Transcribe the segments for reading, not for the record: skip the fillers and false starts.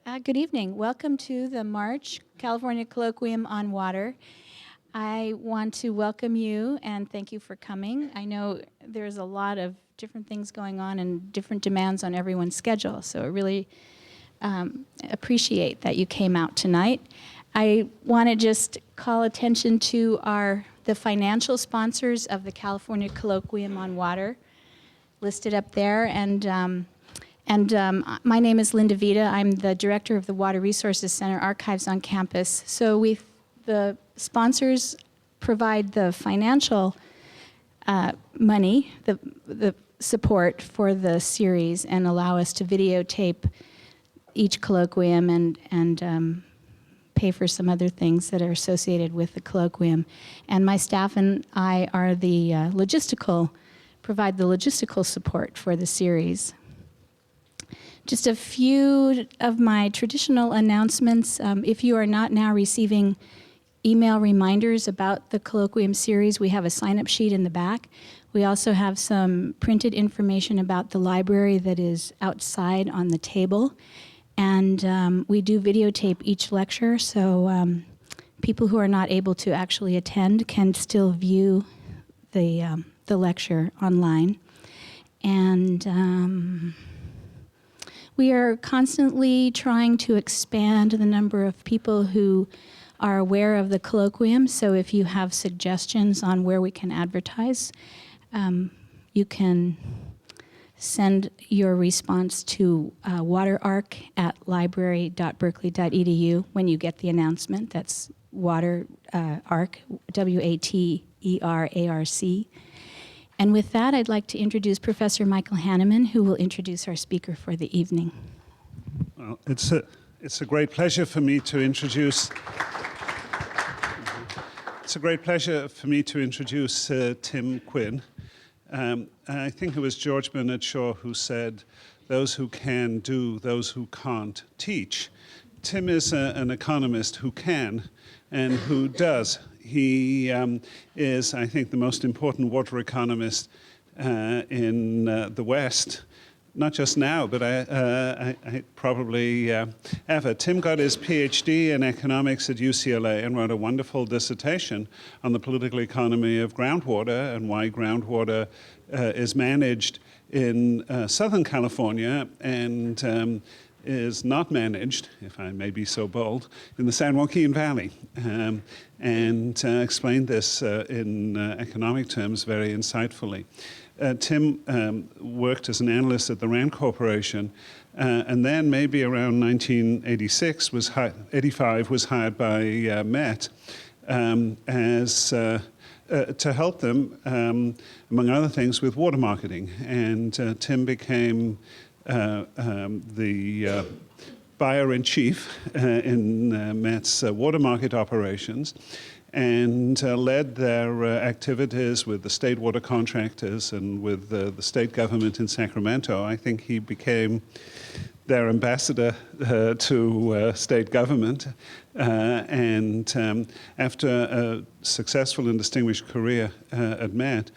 Good evening. Welcome to the March California Colloquium on Water. I want to welcome you and thank you for coming. I know there's a lot of different things going on and different demands on everyone's schedule, so I really appreciate that you came out tonight. I want to just call attention to the financial sponsors of the California Colloquium on Water, listed up there, and my name is Linda Vita. I'm the director of the Water Resources Center Archives on campus. So the sponsors provide the financial money, the support for the series, and allow us to videotape each colloquium and pay for some other things that are associated with the colloquium. And my staff and I are provide the logistical support for the series. Just a few of my traditional announcements. If you are not now receiving email reminders about the Colloquium series, we have a sign-up sheet in the back. We also have some printed information about the library that is outside on the table. And we do videotape each lecture, so people who are not able to actually attend can still view the lecture online. And we are constantly trying to expand the number of people who are aware of the colloquium, so if you have suggestions on where we can advertise, you can send your response to waterarc@library.berkeley.edu when you get the announcement. That's waterarc, WATERARC. And with that, I'd like to introduce Professor Michael Hanneman, who will introduce our speaker for the evening. Well, it's a great pleasure for me to introduce. It's a great pleasure for me to introduce Tim Quinn. I think it was George Bernard Shaw who said, "Those who can do, those who can't teach." Tim is an economist who can and who does. He is, I think, the most important water economist in the West, not just now, but I probably ever. Tim got his PhD in economics at UCLA and wrote a wonderful dissertation on the political economy of groundwater and why groundwater is managed in Southern California and is not managed, if I may be so bold, in the San Joaquin Valley, and explained this in economic terms very insightfully. Tim worked as an analyst at the Rand Corporation, and then maybe around 1986, 85, was hired by Met as to help them, among other things, with water marketing. And Tim became the buyer-in-chief in Met's water market operations and led their activities with the state water contractors and with the state government in Sacramento. I think he became their ambassador to state government. And after a successful and distinguished career at Met,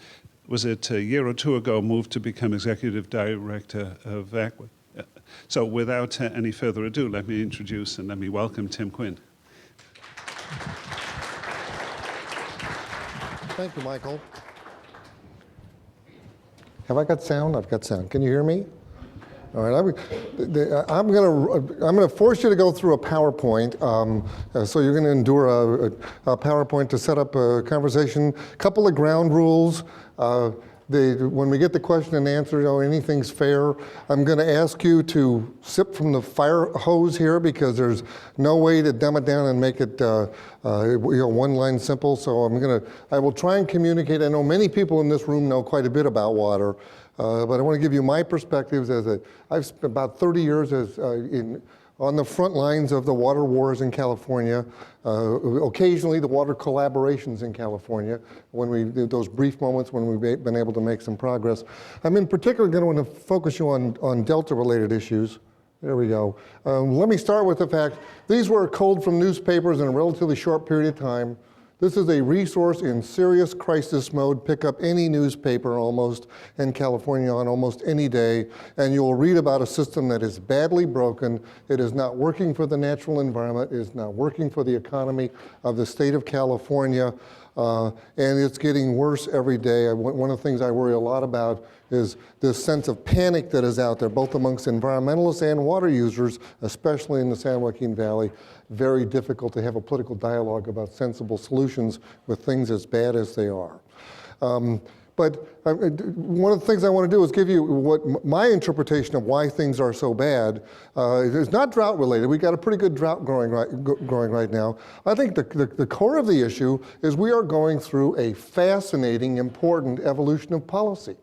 was it a year or two ago, moved to become executive director of ACWA. So without any further ado, let me introduce and let me welcome Tim Quinn. Thank you, Michael. Have I got sound? I've got sound. Can you hear me? All right, I'm going to force you to go through a PowerPoint. So you're going to endure a PowerPoint to set up a conversation. Couple of ground rules. When we get the question and answer, anything's fair. I'm going to ask you to sip from the fire hose here because there's no way to dumb it down and make it one line simple. So I will try and communicate. I know many people in this room know quite a bit about water. But I want to give you my perspectives I've spent about 30 years on the front lines of the water wars in California, occasionally the water collaborations in California, when we did those brief moments when we've been able to make some progress. I'm in particular going to want to focus you on Delta-related issues. There we go. Let me start with the fact these were culled from newspapers in a relatively short period of time. This is a resource in serious crisis mode. Pick up any newspaper almost in California on almost any day, and you'll read about a system that is badly broken. It is not working for the natural environment. It is not working for the economy of the state of California, and it's getting worse every day. One of the things I worry a lot about is this sense of panic that is out there, both amongst environmentalists and water users, especially in the San Joaquin Valley. Very difficult to have a political dialogue about sensible solutions with things as bad as they are. But one of the things I want to do is give you what my interpretation of why things are so bad. It's not drought related. We've got a pretty good drought growing right now. I think the core of the issue is we are going through a fascinating, important evolution of policy.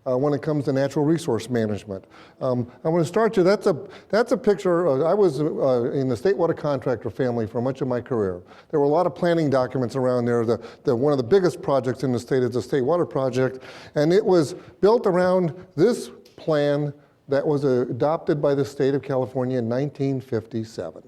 When it comes to natural resource management. I want to start you, that's a picture, I was in the state water contractor family for much of my career. There were a lot of planning documents around there. One of the biggest projects in the state is the State Water Project, and it was built around this plan that was adopted by the state of California in 1957.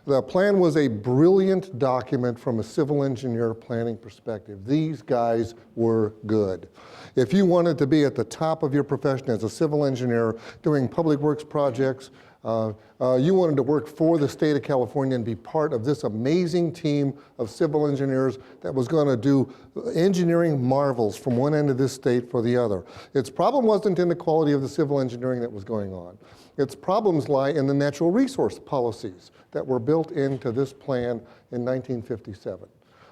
The plan was a brilliant document from a civil engineer planning perspective. These guys were good. If you wanted to be at the top of your profession as a civil engineer doing public works projects, you wanted to work for the state of California and be part of this amazing team of civil engineers that was going to do engineering marvels from one end of this state for the other. Its problem wasn't in the quality of the civil engineering that was going on. Its problems lie in the natural resource policies that were built into this plan in 1957.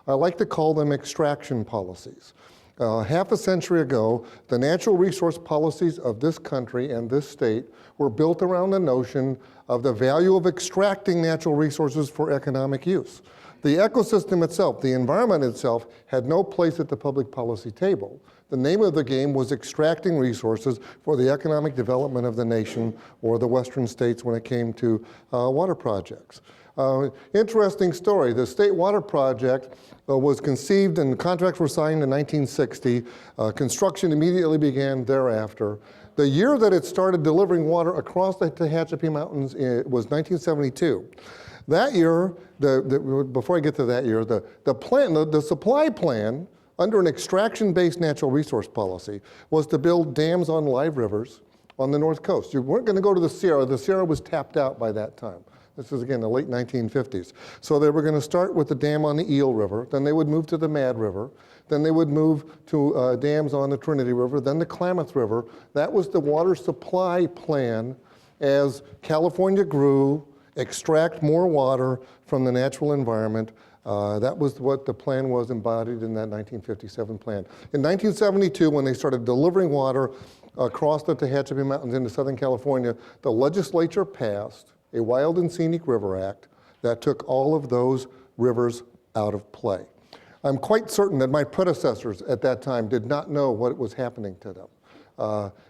I like to call them extraction policies. Half a century ago, the natural resource policies of this country and this state were built around the notion of the value of extracting natural resources for economic use. The ecosystem itself, the environment itself, had no place at the public policy table. The name of the game was extracting resources for the economic development of the nation or the western states when it came to water projects. Interesting story, the State Water Project was conceived and contracts were signed in 1960. Construction immediately began thereafter. The year that it started delivering water across the Tehachapi Mountains was 1972. That year, before I get to that year, the supply plan under an extraction-based natural resource policy was to build dams on live rivers on the North Coast. You weren't going to go to the Sierra. The Sierra was tapped out by that time. This is, again, the late 1950s. So they were going to start with the dam on the Eel River, then they would move to the Mad River, then they would move to dams on the Trinity River, then the Klamath River. That was the water supply plan as California grew, extract more water from the natural environment. That was what the plan was embodied in that 1957 plan. In 1972, when they started delivering water across the Tehachapi Mountains into Southern California, the legislature passed a Wild and Scenic River Act that took all of those rivers out of play. I'm quite certain that my predecessors at that time did not know what was happening to them.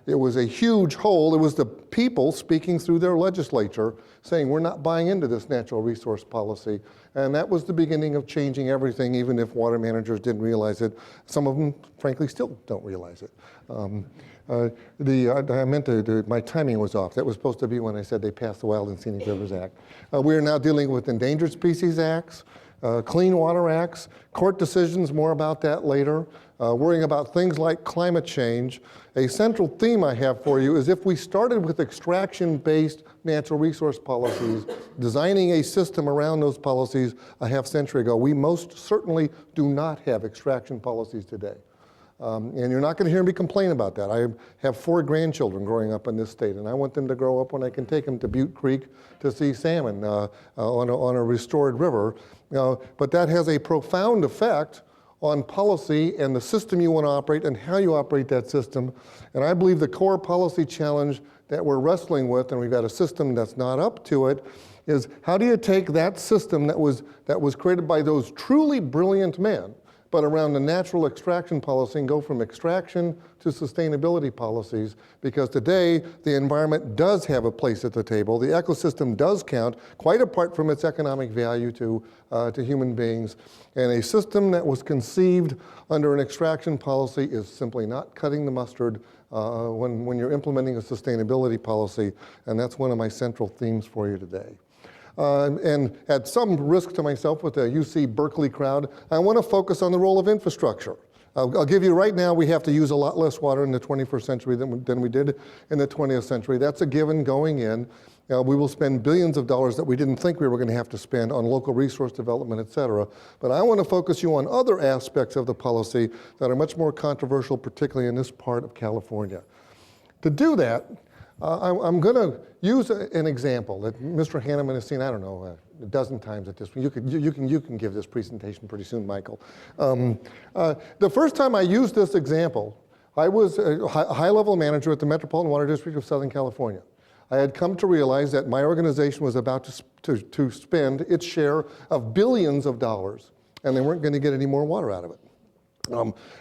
It was a huge hole. It was the people speaking through their legislature saying, we're not buying into this natural resource policy. And that was the beginning of changing everything, even if water managers didn't realize it. Some of them, frankly, still don't realize it. I meant to, my timing was off. That was supposed to be when I said they passed the Wild and Scenic Rivers Act. We are now dealing with Endangered Species Acts, Clean Water Acts, court decisions, more about that later, worrying about things like climate change. A central theme I have for you is if we started with extraction-based natural resource policies, designing a system around those policies a half century ago, we most certainly do not have extraction policies today. And you're not going to hear me complain about that. I have 4 grandchildren growing up in this state, and I want them to grow up when I can take them to Butte Creek to see salmon on a restored river. But that has a profound effect on policy and the system you want to operate and how you operate that system. And I believe the core policy challenge that we're wrestling with, and we've got a system that's not up to it, is how do you take that system that was created by those truly brilliant men, but around the natural extraction policy, and go from extraction to sustainability policies, because today the environment does have a place at the table. The ecosystem does count, quite apart from its economic value to human beings. And a system that was conceived under an extraction policy is simply not cutting the mustard when you're implementing a sustainability policy, and that's one of my central themes for you today. And at some risk to myself with the UC Berkeley crowd, I want to focus on the role of infrastructure. I'll give you right now, we have to use a lot less water in the 21st century than we did in the 20th century. That's a given going in. We will spend billions of dollars that we didn't think we were going to have to spend on local resource development, et cetera. But I want to focus you on other aspects of the policy that are much more controversial, particularly in this part of California. To do that, I'm going to use an example that Mr. Hanneman has seen, I don't know, a dozen times at this point. You can give this presentation pretty soon, Michael. The first time I used this example, I was a high-level manager at the Metropolitan Water District of Southern California. I had come to realize that my organization was about to spend its share of billions of dollars, and they weren't going to get any more water out of it.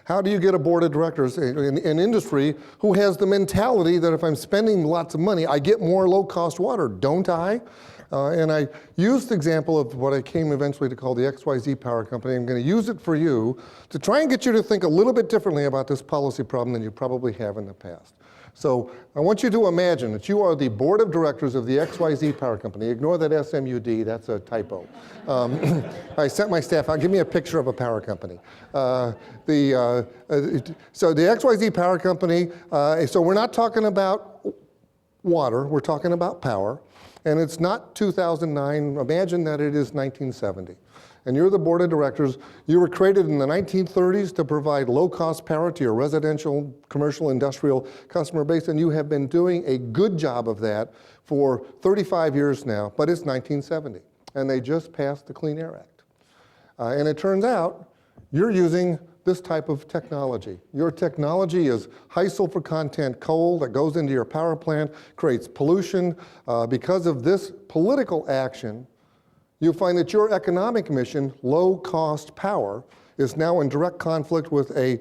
How do you get a board of directors in industry who has the mentality that if I'm spending lots of money, I get more low-cost water, don't I? And I used the example of what I came eventually to call the XYZ Power Company. I'm going to use it for you to try and get you to think a little bit differently about this policy problem than you probably have in the past. So I want you to imagine that you are the board of directors of the XYZ Power Company. Ignore that SMUD, that's a typo. I sent my staff out, give me a picture of a power company. So the XYZ Power Company, so we're not talking about water, we're talking about power. And it's not 2009, imagine that it is 1970. And you're the board of directors. You were created in the 1930s to provide low-cost power to your residential, commercial, industrial customer base, and you have been doing a good job of that for 35 years now, but it's 1970, and they just passed the Clean Air Act. And it turns out you're using this type of technology. Your technology is high sulfur content coal that goes into your power plant, creates pollution. Because of this political action, you'll find that your economic mission, low-cost power, is now in direct conflict with a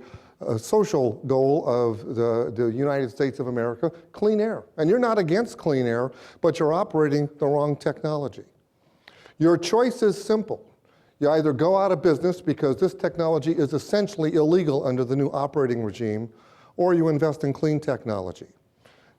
social goal of the United States of America, clean air. And you're not against clean air, but you're operating the wrong technology. Your choice is simple. You either go out of business because this technology is essentially illegal under the new operating regime, or you invest in clean technology.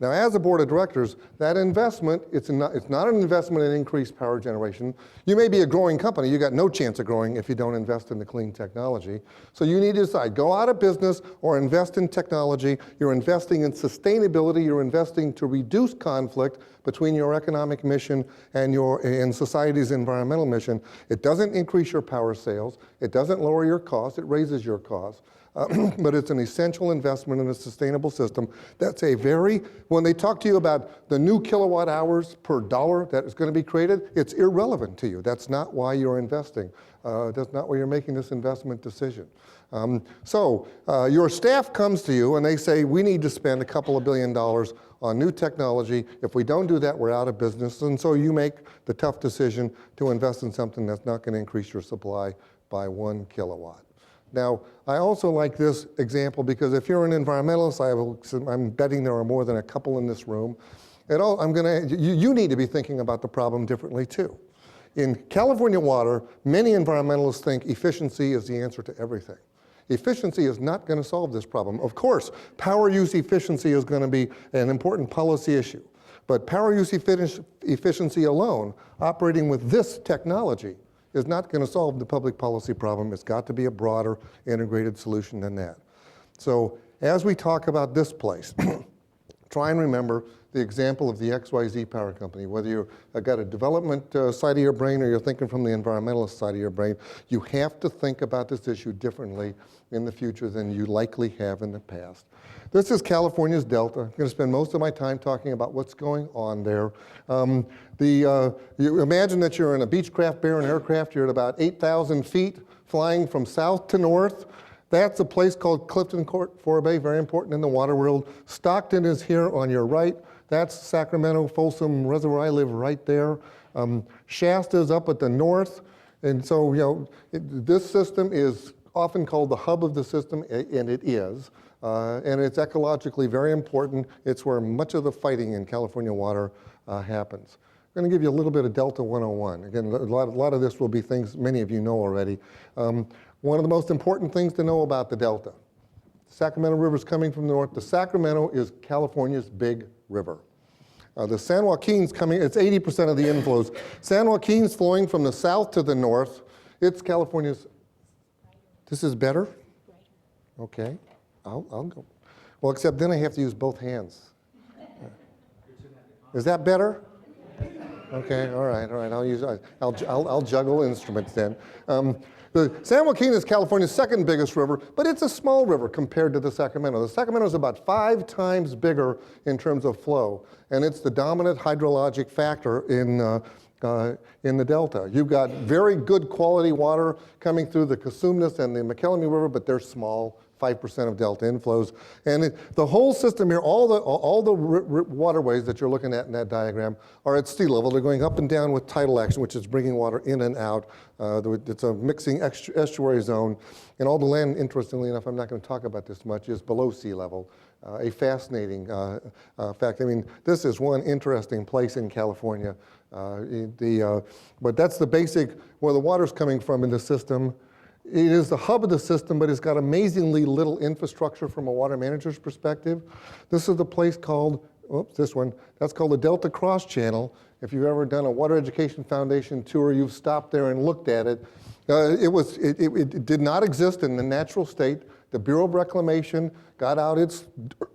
Now, as a board of directors, that investment, it's not an investment in increased power generation. You may be a growing company. You got no chance of growing if you don't invest in the clean technology. So you need to decide, go out of business or invest in technology. You're investing in sustainability. You're investing to reduce conflict between your economic mission and society's environmental mission. It doesn't increase your power sales. It doesn't lower your costs. It raises your costs. But it's an essential investment in a sustainable system. That's when they talk to you about the new kilowatt hours per dollar that is going to be created, it's irrelevant to you. That's not why you're investing. That's not why you're making this investment decision. So your staff comes to you and they say, we need to spend a couple of $2 billion on new technology. If we don't do that, we're out of business. And so you make the tough decision to invest in something that's not going to increase your supply by 1 kilowatt. Now, I also like this example because if you're an environmentalist, I'm betting there are more than a couple in this room. You need to be thinking about the problem differently too. In California water, many environmentalists think efficiency is the answer to everything. Efficiency is not going to solve this problem. Of course, power use efficiency is going to be an important policy issue. But power use efficiency alone, operating with this technology, is not going to solve the public policy problem. It's got to be a broader, integrated solution than that. So as we talk about this place, try and remember the example of the XYZ Power Company. Whether you've got a development side of your brain or you're thinking from the environmentalist side of your brain, you have to think about this issue differently in the future than you likely have in the past. This is California's Delta. I'm going to spend most of my time talking about what's going on there. You imagine that you're in a Beechcraft Baron aircraft. You're at about 8,000 feet, flying from south to north. That's a place called Clifton Court Forebay, very important in the water world. Stockton is here on your right. That's Sacramento, Folsom Reservoir. I live right there. Shasta is up at the north. And so, this system is often called the hub of the system, and it is. And it's ecologically very important. It's where much of the fighting in California water happens. I'm going to give you a little bit of Delta 101. Again, a lot of this will be things many of you know already. One of the most important things to know about the Delta. Sacramento River is coming from the north. The Sacramento is California's big river. The San Joaquin's coming, it's 80% of the inflows. San Joaquin's flowing from the south to the north. It's California's, this is better? Okay, I'll go. Well, except then I have to use both hands. Is that better? Okay, all right, I'll juggle instruments then. The San Joaquin is California's second biggest river, but it's a small river compared to the Sacramento. The Sacramento is about 5 times bigger in terms of flow, and it's the dominant hydrologic factor in the Delta. You've got very good quality water coming through the Cosumnes and the McKelvey River, but they're small, 5% of Delta inflows. And the whole system here, all the waterways that you're looking at in that diagram are at sea level. They're going up and down with tidal action, which is bringing water in and out. It's a mixing estuary zone. And all the land, interestingly enough, I'm not going to talk about this much, is below sea level. A fascinating fact. I mean, this is one interesting place in California. But that's the basic, where the water's coming from in the system. It is the hub of the system, but it's got amazingly little infrastructure from a water manager's perspective. This is the place called, oops, this one, that's called the Delta Cross Channel. If you've ever done a Water Education Foundation tour, you've stopped there and looked at it. It did not exist in the natural state. The Bureau of Reclamation got out its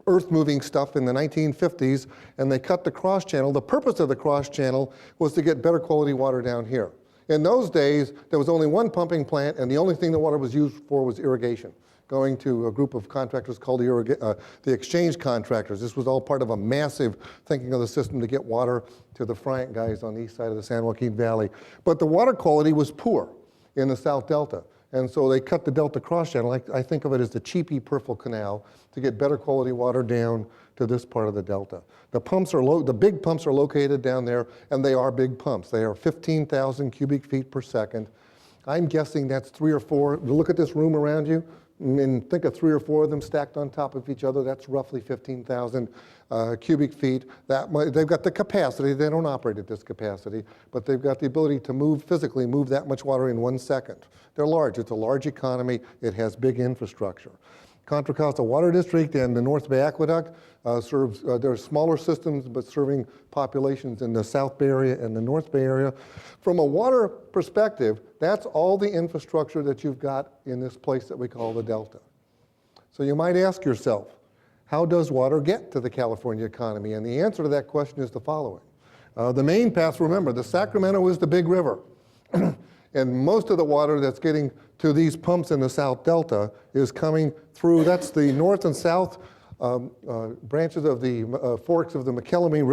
earth-moving stuff in the 1950s, and they cut the cross channel. The purpose of the cross channel was to get better quality water down here. In those days, there was only one pumping plant, and the only thing the water was used for was irrigation, going to a group of contractors called the exchange contractors. This was all part of a massive thinking of the system to get water to the Friant guys on the east side of the San Joaquin Valley. But the water quality was poor in the South Delta. And so they cut the Delta Cross Channel. I think of it as the Cheapy Purfle Canal to get better quality water down to this part of the Delta. The big pumps are located down there, and they are big pumps. They are 15,000 cubic feet per second. I'm guessing that's 3 or 4. Look at this room around you, and think of 3 or 4 of them stacked on top of each other. That's roughly 15,000 cubic feet. They've got the capacity. They don't operate at this capacity, but they've got the ability to physically move that much water in 1 second. They're large. It's a large economy. It has big infrastructure. Contra Costa Water District and the North Bay Aqueduct they're smaller systems, but serving populations in the South Bay area and the North Bay area. From a water perspective, that's all the infrastructure that you've got in this place that we call the Delta. So you might ask yourself, how does water get to the California economy? And the answer to that question is the following. The main path, remember, the Sacramento is the big river. And most of the water that's getting to these pumps in the South Delta is coming through, that's the north and south branches of the forks of the McKelvey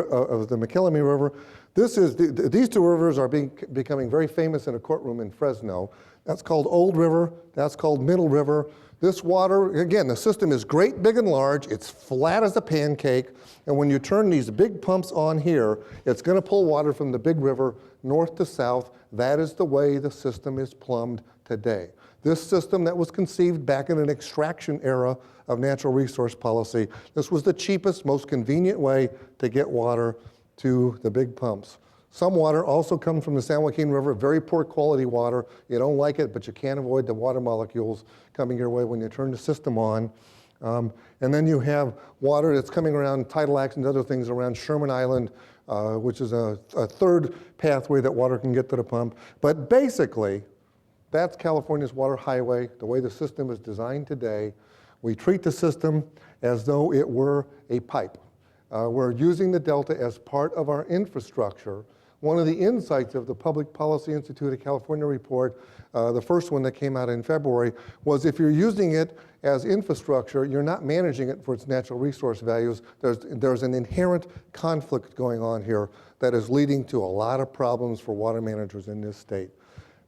River. These 2 rivers are becoming very famous in a courtroom in Fresno. That's called Old River, that's called Middle River. This water, again, the system is great, big, and large. It's flat as a pancake. And when you turn these big pumps on here, it's going to pull water from the big river north to south. That is the way the system is plumbed today. This system that was conceived back in an extraction era of natural resource policy, this was the cheapest, most convenient way to get water to the big pumps. Some water also comes from the San Joaquin River, very poor quality water. You don't like it, but you can't avoid the water molecules coming your way when you turn the system on. And then you have water that's coming around tidal actions and other things around Sherman Island, which is a third pathway that water can get to the pump. But basically, that's California's water highway, the way the system is designed today. We treat the system as though it were a pipe. We're using the Delta as part of our infrastructure. One of the insights of the Public Policy Institute of California report, the first one that came out in February, was if you're using it as infrastructure, you're not managing it for its natural resource values. There's an inherent conflict going on here that is leading to a lot of problems for water managers in this state.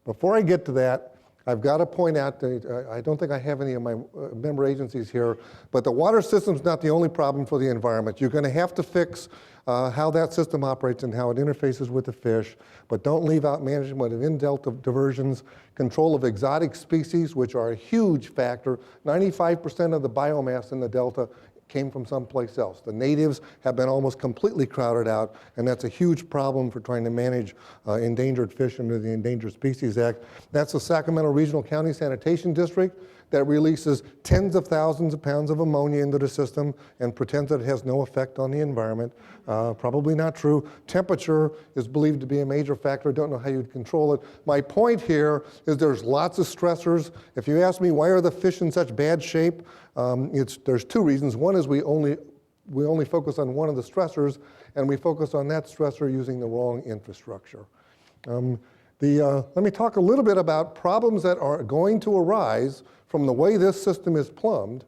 Before I get to that, I've got to point out that I don't think I have any of my member agencies here, but the water system's not the only problem for the environment. You're going to have to fix how that system operates and how it interfaces with the fish, but don't leave out management of in-delta diversions, control of exotic species, which are a huge factor. 95% of the biomass in the Delta came from someplace else. The natives have been almost completely crowded out, and that's a huge problem for trying to manage endangered fish under the Endangered Species Act. That's the Sacramento Regional County Sanitation District. that releases tens of thousands of pounds of ammonia into the system and pretends that it has no effect on the environment. Probably not true. Temperature is believed to be a major factor. I don't know how you'd control it. My point here is there's lots of stressors. If you ask me why are the fish in such bad shape, there's two reasons. One is we only focus on one of the stressors, and we focus on that stressor using the wrong infrastructure. Let me talk a little bit about problems that are going to arise from the way this system is plumbed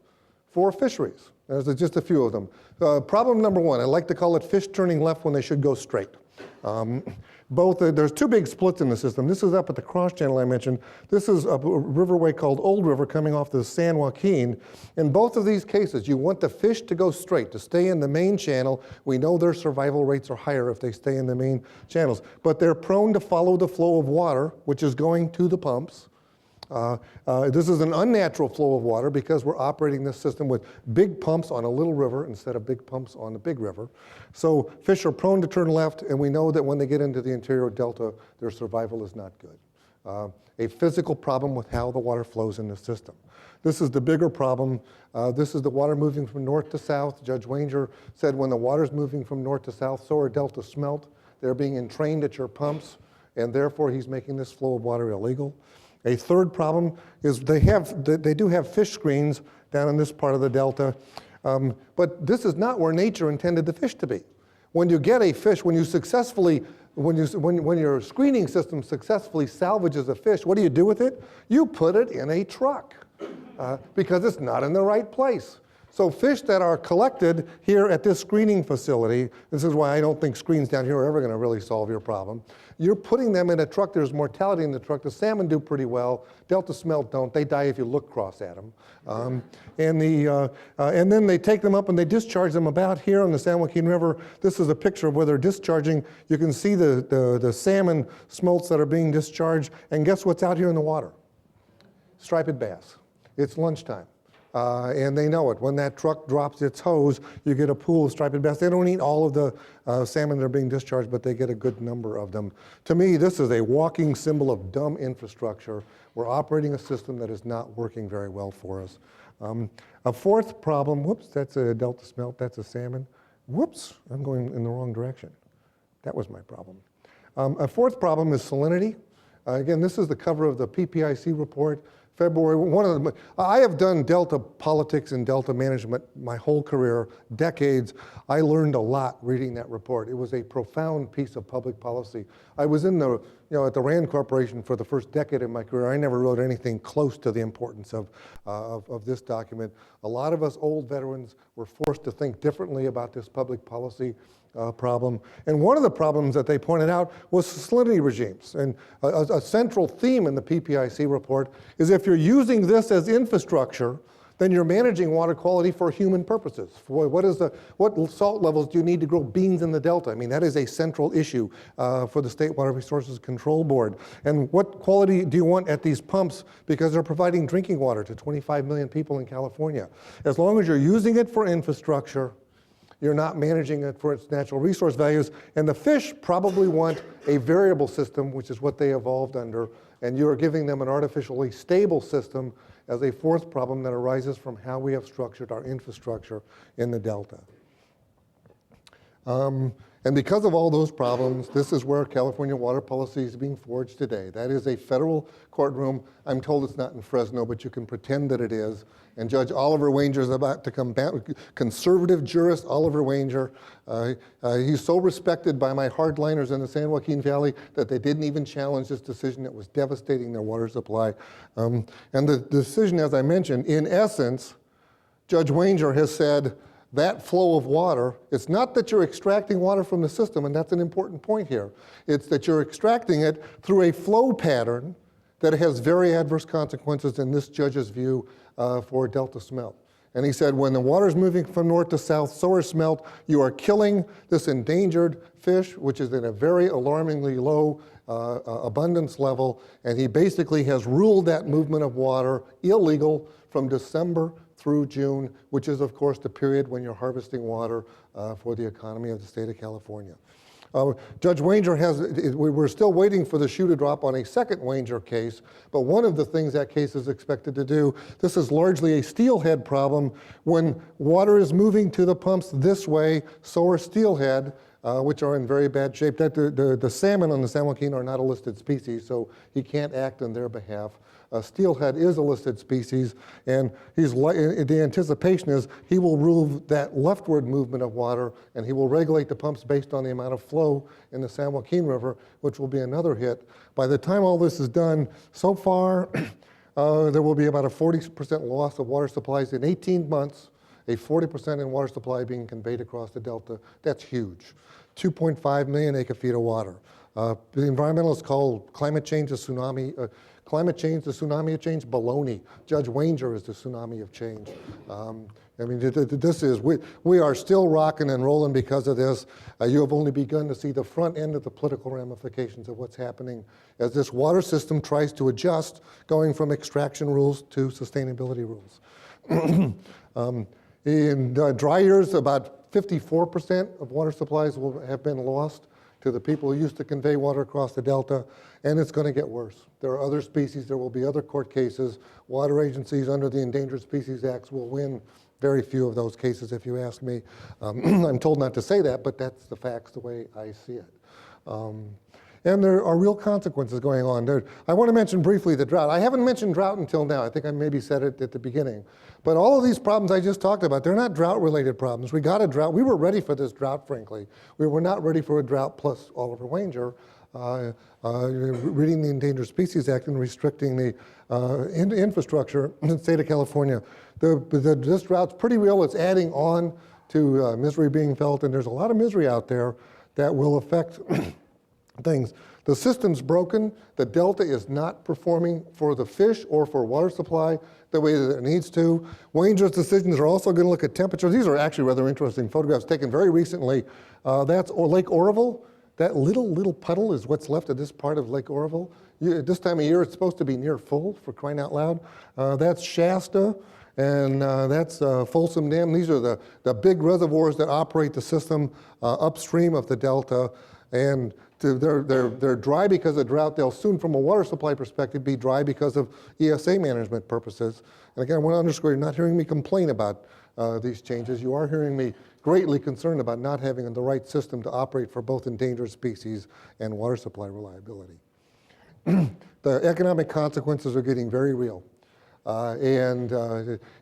for fisheries. There's just a few of them. Problem number one, I like to call it fish turning left when they should go straight. There's two big splits in the system. This is up at the cross channel I mentioned. This is a riverway called Old River coming off the San Joaquin. In both of these cases, you want the fish to go straight, to stay in the main channel. We know their survival rates are higher if they stay in the main channels, but they're prone to follow the flow of water, which is going to the pumps. This is an unnatural flow of water because we're operating this system with big pumps on a little river instead of big pumps on the big river. So fish are prone to turn left, and we know that when they get into the interior delta, their survival is not good. A physical problem with how the water flows in the system. This is the bigger problem. This is the water moving from north to south. Judge Wanger said when the water's moving from north to south, so are delta smelt. They're being entrained at your pumps, and therefore he's making this flow of water illegal. A third problem is they do have fish screens down in this part of the delta, but this is not where nature intended the fish to be. When you get a fish, when your screening system successfully salvages a fish, what do you do with it? You put it in a truck because it's not in the right place. So fish that are collected here at this screening facility, this is why I don't think screens down here are ever going to really solve your problem. You're putting them in a truck. There's mortality in the truck. The salmon do pretty well. Delta smelt don't. They die if you look cross at them. And then they take them up and they discharge them about here on the San Joaquin River. This is a picture of where they're discharging. You can see the salmon smolts that are being discharged. And guess what's out here in the water? Striped bass. It's lunchtime. And they know it. When that truck drops its hose, you get a pool of striped bass. They don't eat all of the salmon that are being discharged, but they get a good number of them. To me, this is a walking symbol of dumb infrastructure. We're operating a system that is not working very well for us. A fourth problem, whoops, that's a delta smelt, that's a salmon. Whoops, I'm going in the wrong direction. That was my problem. A fourth problem is salinity. Again, this is the cover of the PPIC report. February, I have done Delta politics and Delta management my whole career, decades. I learned a lot reading that report. It was a profound piece of public policy. I was at the Rand Corporation for the first decade of my career. I never wrote anything close to the importance of this document. A lot of us old veterans were forced to think differently about this public policy problem. And one of the problems that they pointed out was salinity regimes. And a central theme in the PPIC report is if you're using this as infrastructure, then you're managing water quality for human purposes. What salt levels do you need to grow beans in the delta? I mean, that is a central issue for the State Water Resources Control Board. And what quality do you want at these pumps? Because they're providing drinking water to 25 million people in California. As long as you're using it for infrastructure, you're not managing it for its natural resource values. And the fish probably want a variable system, which is what they evolved under. And you're giving them an artificially stable system as a fourth problem that arises from how we have structured our infrastructure in the delta. And because of all those problems, this is where California water policy is being forged today. That is a federal courtroom. I'm told it's not in Fresno, but you can pretend that it is. And Judge Oliver Wanger is about to come back, conservative jurist Oliver Wanger. He's so respected by my hardliners in the San Joaquin Valley that they didn't even challenge this decision that was devastating their water supply. And the decision, as I mentioned, in essence, Judge Wanger has said, that flow of water, it's not that you're extracting water from the system, and that's an important point here. It's that you're extracting it through a flow pattern that has very adverse consequences, in this judge's view, for delta smelt. And he said, when the water's moving from north to south, so are smelt, you are killing this endangered fish, which is at a very alarmingly low abundance level, and he basically has ruled that movement of water illegal from December through June, which is, of course, the period when you're harvesting water for the economy of the state of California. Judge Wanger we're still waiting for the shoe to drop on a second Wanger case, but one of the things that case is expected to do, this is largely a steelhead problem. When water is moving to the pumps this way, so are steelhead, which are in very bad shape. The salmon on the San Joaquin are not a listed species, so he can't act on their behalf. Steelhead is a listed species, and the anticipation is he will rule that leftward movement of water, and he will regulate the pumps based on the amount of flow in the San Joaquin River, which will be another hit. By the time all this is done, so far, there will be about a 40% loss of water supplies in 18 months, a 40% in water supply being conveyed across the delta. That's huge. 2.5 million acre-feet of water. The environmentalists call climate change a tsunami. Climate change, the tsunami of change, baloney. Judge Wanger is the tsunami of change. I mean, we are still rocking and rolling because of this. You have only begun to see the front end of the political ramifications of what's happening as this water system tries to adjust, going from extraction rules to sustainability rules. In dry years, about 54% of water supplies will have been lost to the people who used to convey water across the delta, and it's going to get worse. There are other species, there will be other court cases. Water agencies under the Endangered Species Acts will win very few of those cases, if you ask me. I'm told not to say that, but that's the facts, the way I see it. And there are real consequences going on. I want to mention briefly the drought. I haven't mentioned drought until now. I think I maybe said it at the beginning. But all of these problems I just talked about, they're not drought-related problems. We got a drought. We were ready for this drought, frankly. We were not ready for a drought plus Oliver Wanger, reading the Endangered Species Act and restricting the infrastructure in the state of California. This drought's pretty real. It's adding on to misery being felt, and there's a lot of misery out there that will affect things. The system's broken. The delta is not performing for the fish or for water supply the way that it needs to. Wanger's decisions are also going to look at temperature. These are actually rather interesting photographs taken very recently. That's Lake Oroville. That little puddle is what's left of this part of Lake Oroville. This time of year, it's supposed to be near full, for crying out loud. That's Shasta, and that's Folsom Dam. These are the big reservoirs that operate the system upstream of the delta. And they're dry because of drought. They'll soon, from a water supply perspective, be dry because of ESA management purposes. And again, I want to underscore, you're not hearing me complain about these changes. You are hearing me greatly concerned about not having the right system to operate for both endangered species and water supply reliability. The economic consequences are getting very real. With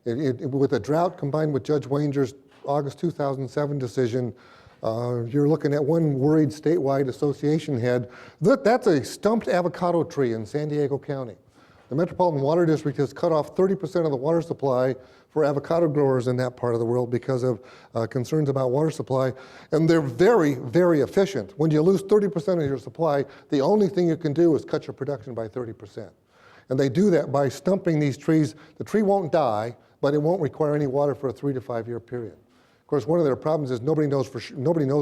the drought combined with Judge Wanger's August 2007 decision, you're looking at one worried statewide association head. That's a stumped avocado tree in San Diego County. The Metropolitan Water District has cut off 30% of the water supply for avocado growers in that part of the world because of concerns about water supply. And they're very, very efficient. When you lose 30% of your supply, the only thing you can do is cut your production by 30%. And they do that by stumping these trees. The tree won't die, but it won't require any water for a 3 to 5 year period. Of course, one of their problems is nobody knows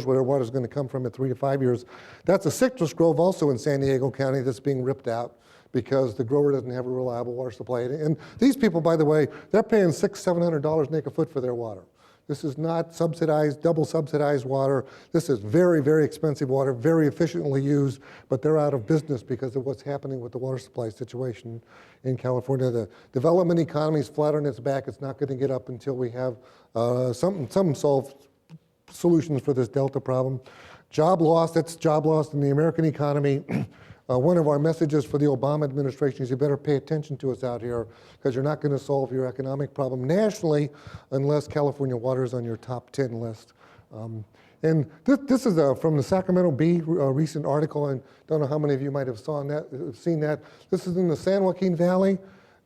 where their water is going to come from in 3 to 5 years. That's a citrus grove also in San Diego County that's being ripped out because the grower doesn't have a reliable water supply. And these people, by the way, they're paying $600-700 an acre foot for their water. This is not subsidized, double subsidized water. This is very, very expensive water, very efficiently used, but they're out of business because of what's happening with the water supply situation in California. The development economy is flat on its back. It's not going to get up until we have some solved solutions for this delta problem. Job loss, that's job loss in the American economy. One of our messages for the Obama administration is you better pay attention to us out here because you're not going to solve your economic problem nationally unless California water is on your top 10 list. And this is from the Sacramento Bee recent article, and don't know how many of you might have seen that. This is in the San Joaquin Valley.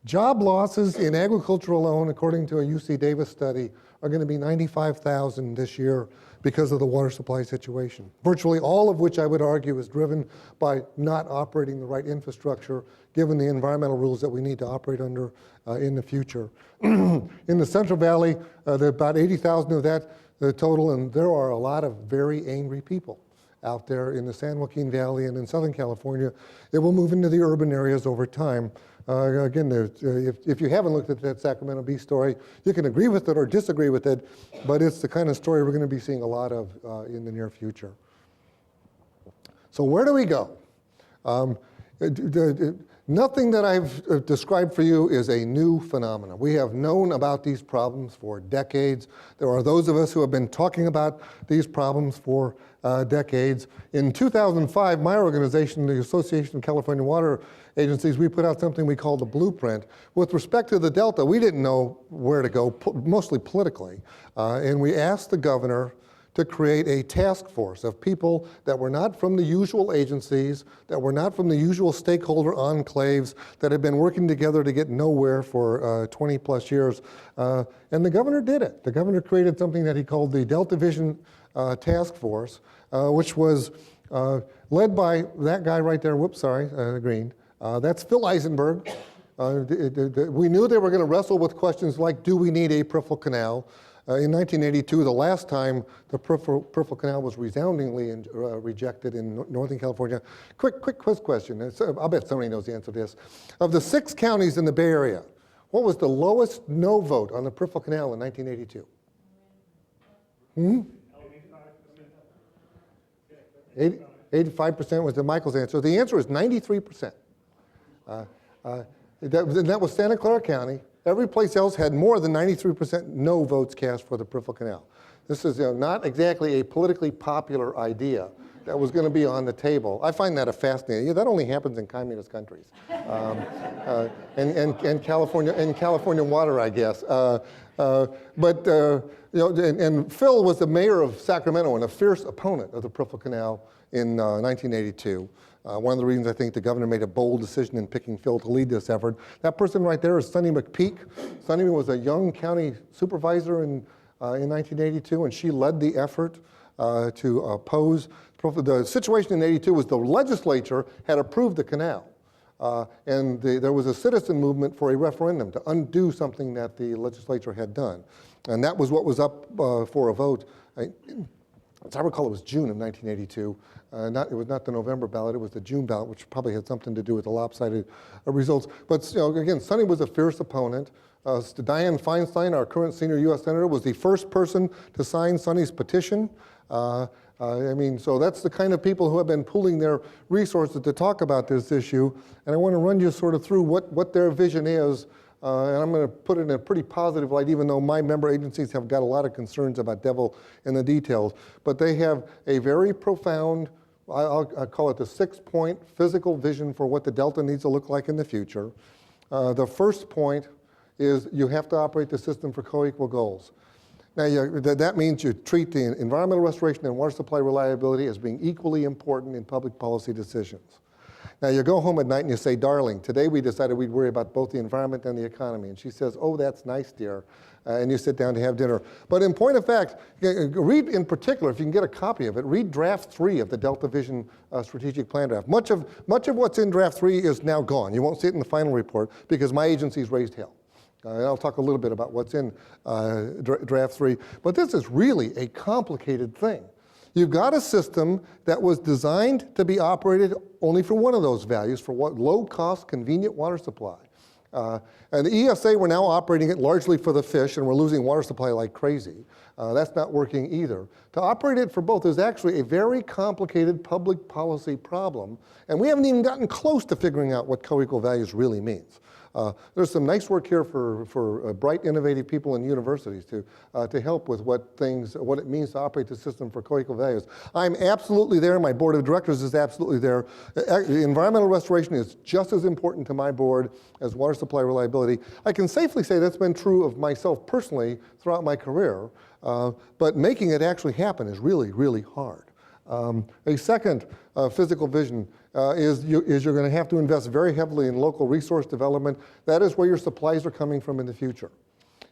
Job losses in agriculture alone, according to a UC Davis study, are going to be 95,000 this year because of the water supply situation. Virtually all of which I would argue is driven by not operating the right infrastructure, given the environmental rules that we need to operate under in the future. In the Central Valley, there are about 80,000 of that total, and there are a lot of very angry people out there in the San Joaquin Valley and in Southern California. It will move into the urban areas over time. Again, if you haven't looked at that Sacramento Bee story, you can agree with it or disagree with it, but it's the kind of story we're going to be seeing a lot of in the near future. So where do we go? Nothing that I've described for you is a new phenomenon. We have known about these problems for decades. There are those of us who have been talking about these problems for decades. In 2005, my organization, the Association of California Water Agencies, we put out something we called the blueprint. With respect to the Delta, we didn't know where to go, mostly politically, and we asked the governor to create a task force of people that were not from the usual agencies, that were not from the usual stakeholder enclaves, that had been working together to get nowhere for 20 plus years. And the governor did it. The governor created something that he called the Delta Vision Task Force, which was led by that guy right there, whoops, sorry, green. That's Phil Eisenberg. We knew they were going to wrestle with questions like, do we need a peripheral canal? In 1982, the last time the peripheral canal was resoundingly rejected in Northern California. Quick quiz question. I'll bet somebody knows the answer to this. Of the 6 counties in the Bay Area, what was the lowest no vote on the peripheral canal in 1982? 85% was Michael's answer. The answer is 93%. That was Santa Clara County. Every place else had more than 93% no votes cast for the peripheral canal. This is not exactly a politically popular idea that was going to be on the table. I find that fascinating. That only happens in communist countries, and California water, I guess. But Phil was the mayor of Sacramento and a fierce opponent of the peripheral canal in 1982. One of the reasons I think the governor made a bold decision in picking Phil to lead this effort. That person right there is Sonny McPeak. Sonny was a young county supervisor in 1982, and she led the effort to oppose. The situation in 82 was the legislature had approved the canal, and there was a citizen movement for a referendum to undo something that the legislature had done. And that was what was up for a vote. As I recall, it was June of 1982. It was not the November ballot, it was the June ballot, which probably had something to do with the lopsided results. But again, Sonny was a fierce opponent. Dianne Feinstein, our current senior U.S. Senator, was the first person to sign Sonny's petition. So that's the kind of people who have been pooling their resources to talk about this issue. And I want to run you sort of through what their vision is. And I'm going to put it in a pretty positive light, even though my member agencies have got a lot of concerns about devil in the details. But they have a very profound, I'll call it the 6-point physical vision for what the Delta needs to look like in the future. The first point is you have to operate the system for co-equal goals. Now, that means you treat the environmental restoration and water supply reliability as being equally important in public policy decisions. Now, you go home at night and you say, darling, today we decided we'd worry about both the environment and the economy. And she says, oh, that's nice, dear. And you sit down to have dinner. But in point of fact, read in particular, if you can get a copy of it, read draft 3 of the Delta Vision strategic plan draft. Much of what's in draft 3 is now gone. You won't see it in the final report because my agency's raised hell. And I'll talk a little bit about what's in draft 3. But this is really a complicated thing. You've got a system that was designed to be operated only for one of those values, for what low-cost, convenient water supply. And the ESA, we're now operating it largely for the fish, and we're losing water supply like crazy. That's not working either. To operate it for both is actually a very complicated public policy problem, and we haven't even gotten close to figuring out what co-equal values really means. There's some nice work here for bright, innovative people in universities to help with what it means to operate the system for co-equal values. I'm absolutely there. My board of directors is absolutely there. Environmental restoration is just as important to my board as water supply reliability. I can safely say that's been true of myself personally throughout my career, but making it actually happen is really, really hard. A second physical vision is you're going to have to invest very heavily in local resource development. That is where your supplies are coming from in the future.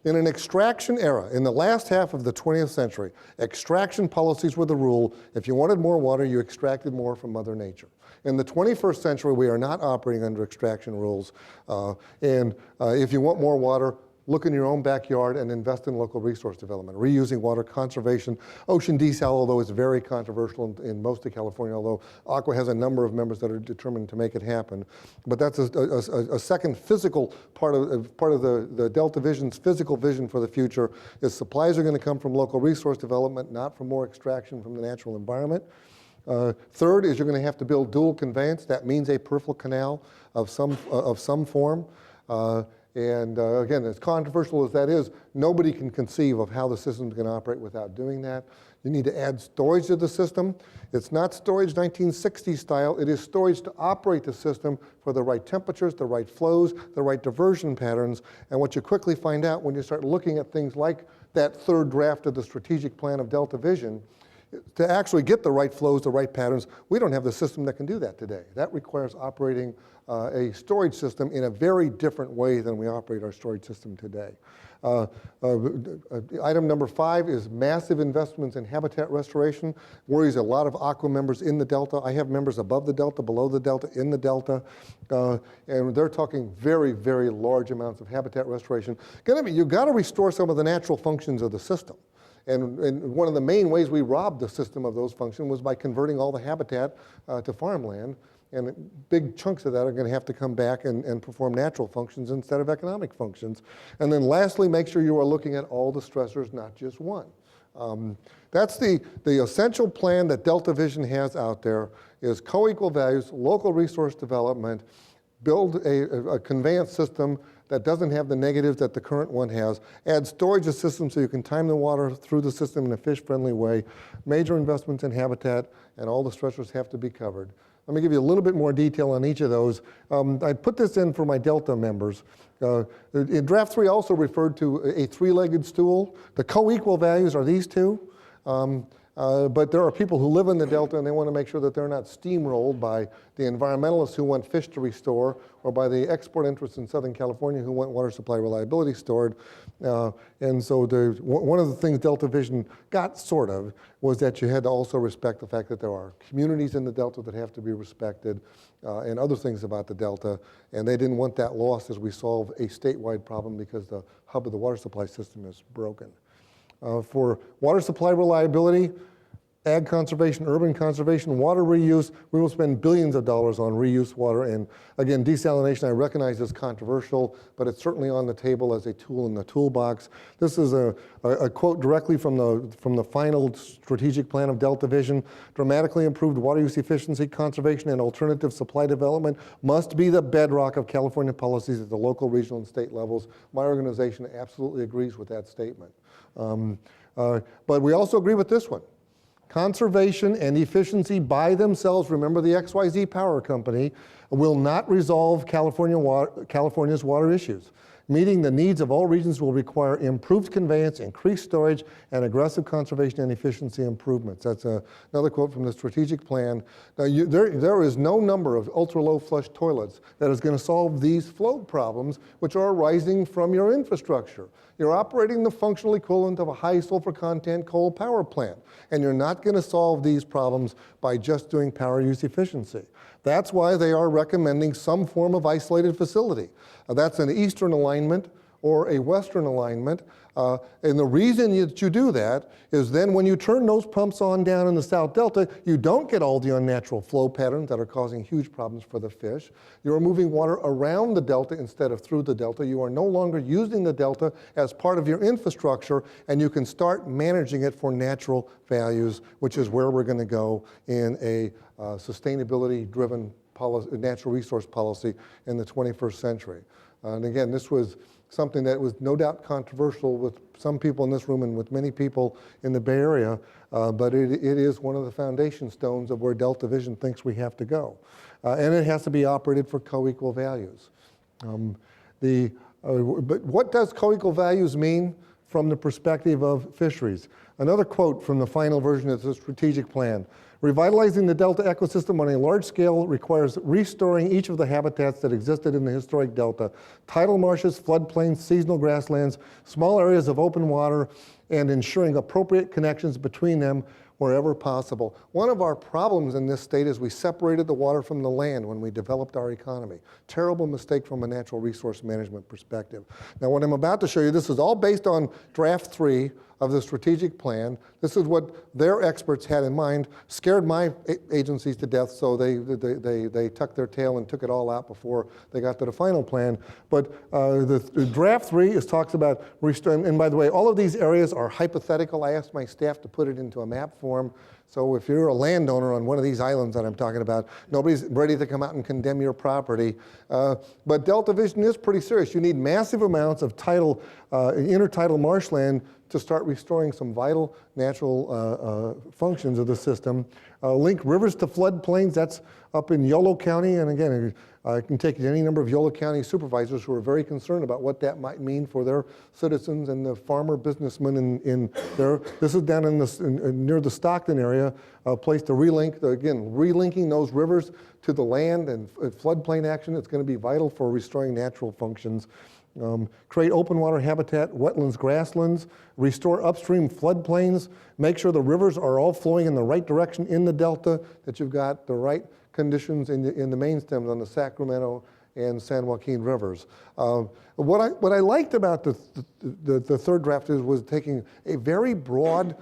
In an extraction era, in the last half of the 20th century, extraction policies were the rule. If you wanted more water, you extracted more from Mother Nature. In the 21st century, we are not operating under extraction rules. If you want more water, look in your own backyard and invest in local resource development, reusing water, conservation, ocean desal, although it's very controversial in most of California, although Aqua has a number of members that are determined to make it happen. But that's a second physical part of the Delta Vision's physical vision for the future is supplies are going to come from local resource development, not from more extraction from the natural environment. Third is you're going to have to build dual conveyance. That means a peripheral canal of some form. Again, as controversial as that is, nobody can conceive of how the system is going to operate without doing that. You need to add storage to the system. It's not storage 1960s style. It is storage to operate the system for the right temperatures, the right flows, the right diversion patterns. And what you quickly find out when you start looking at things like that third draft of the strategic plan of Delta Vision, to actually get the right flows, the right patterns, we don't have the system that can do that today. That requires operating a storage system in a very different way than we operate our storage system today. Item number 5 is massive investments in habitat restoration. Worries a lot of aqua members in the Delta. I have members above the Delta, below the Delta, in the Delta, and they're talking very, very large amounts of habitat restoration. You've got to restore some of the natural functions of the system. And one of the main ways we robbed the system of those functions was by converting all the habitat to farmland. And big chunks of that are going to have to come back and perform natural functions instead of economic functions. And then lastly, make sure you are looking at all the stressors, not just one. That's the essential plan that Delta Vision has out there is co-equal values, local resource development, build a conveyance system that doesn't have the negatives that the current one has, add storage of systems so you can time the water through the system in a fish-friendly way, major investments in habitat, and all the stressors have to be covered. Let me give you a little bit more detail on each of those. I put this in for my Delta members. In draft 3 also referred to a three-legged stool. The co-equal values are these two. But there are people who live in the Delta and they want to make sure that they're not steamrolled by the environmentalists who want fish to restore or by the export interests in Southern California who want water supply reliability stored. And so one of the things Delta Vision got sort of was that you had to also respect the fact that there are communities in the Delta that have to be respected and other things about the Delta. And they didn't want that lost as we solve a statewide problem because the hub of the water supply system is broken. For water supply reliability, ag conservation, urban conservation, water reuse, we will spend billions of dollars on reuse water. And again, desalination I recognize is controversial, but it's certainly on the table as a tool in the toolbox. This is a quote directly from the final strategic plan of Delta Vision. Dramatically improved water use efficiency, conservation, and alternative supply development must be the bedrock of California policies at the local, regional, and state levels. My organization absolutely agrees with that statement. But we also agree with this one. Conservation and efficiency by themselves, remember the XYZ power company, will not resolve California's water issues. Meeting the needs of all regions will require improved conveyance, increased storage, and aggressive conservation and efficiency improvements. That's another quote from the strategic plan. Now, there is no number of ultra-low flush toilets that is going to solve these flow problems, which are arising from your infrastructure. You're operating the functional equivalent of a high sulfur content coal power plant, and you're not going to solve these problems by just doing power use efficiency. That's why they are recommending some form of isolated facility. That's an eastern alignment or a western alignment. And the reason that you do that is then when you turn those pumps on down in the South Delta, you don't get all the unnatural flow patterns that are causing huge problems for the fish. You're moving water around the Delta instead of through the Delta. You are no longer using the Delta as part of your infrastructure, and you can start managing it for natural values, which is where we're going to go in a sustainability-driven natural resource policy in the 21st century. And again, this was something that was no doubt controversial with some people in this room and with many people in the Bay Area, but it is one of the foundation stones of where Delta Vision thinks we have to go. And it has to be operated for co-equal values. But what does co-equal values mean from the perspective of fisheries? Another quote from the final version of the strategic plan. Revitalizing the Delta ecosystem on a large scale requires restoring each of the habitats that existed in the historic Delta: tidal marshes, floodplains, seasonal grasslands, small areas of open water, and ensuring appropriate connections between them wherever possible. One of our problems in this state is we separated the water from the land when we developed our economy. Terrible mistake from a natural resource management perspective. Now, what I'm about to show you, this is all based on draft 3 of the strategic plan. This is what their experts had in mind. Scared my agencies to death, so they tucked their tail and took it all out before they got to the final plan. But the draft 3 talks about restoring, and by the way, all of these areas are hypothetical. I asked my staff to put it into a map form So if you're a landowner on one of these islands that I'm talking about, nobody's ready to come out and condemn your property. But delta vision is pretty serious. You need massive amounts of tidal, intertidal marshland to start restoring some vital natural functions of the system. Link rivers to floodplains, that's up in Yolo County. And again, I can take any number of Yolo County supervisors who are very concerned about what that might mean for their citizens and the farmer businessmen in there. This is down near the Stockton area, a place to relink, again, relinking those rivers to the land and floodplain action. It's going to be vital for restoring natural functions. Create open water habitat, wetlands, grasslands, restore upstream floodplains, make sure the rivers are all flowing in the right direction in the delta, that you've got the right conditions in the main stems on the Sacramento and San Joaquin rivers. What I liked about the third draft was taking a very broad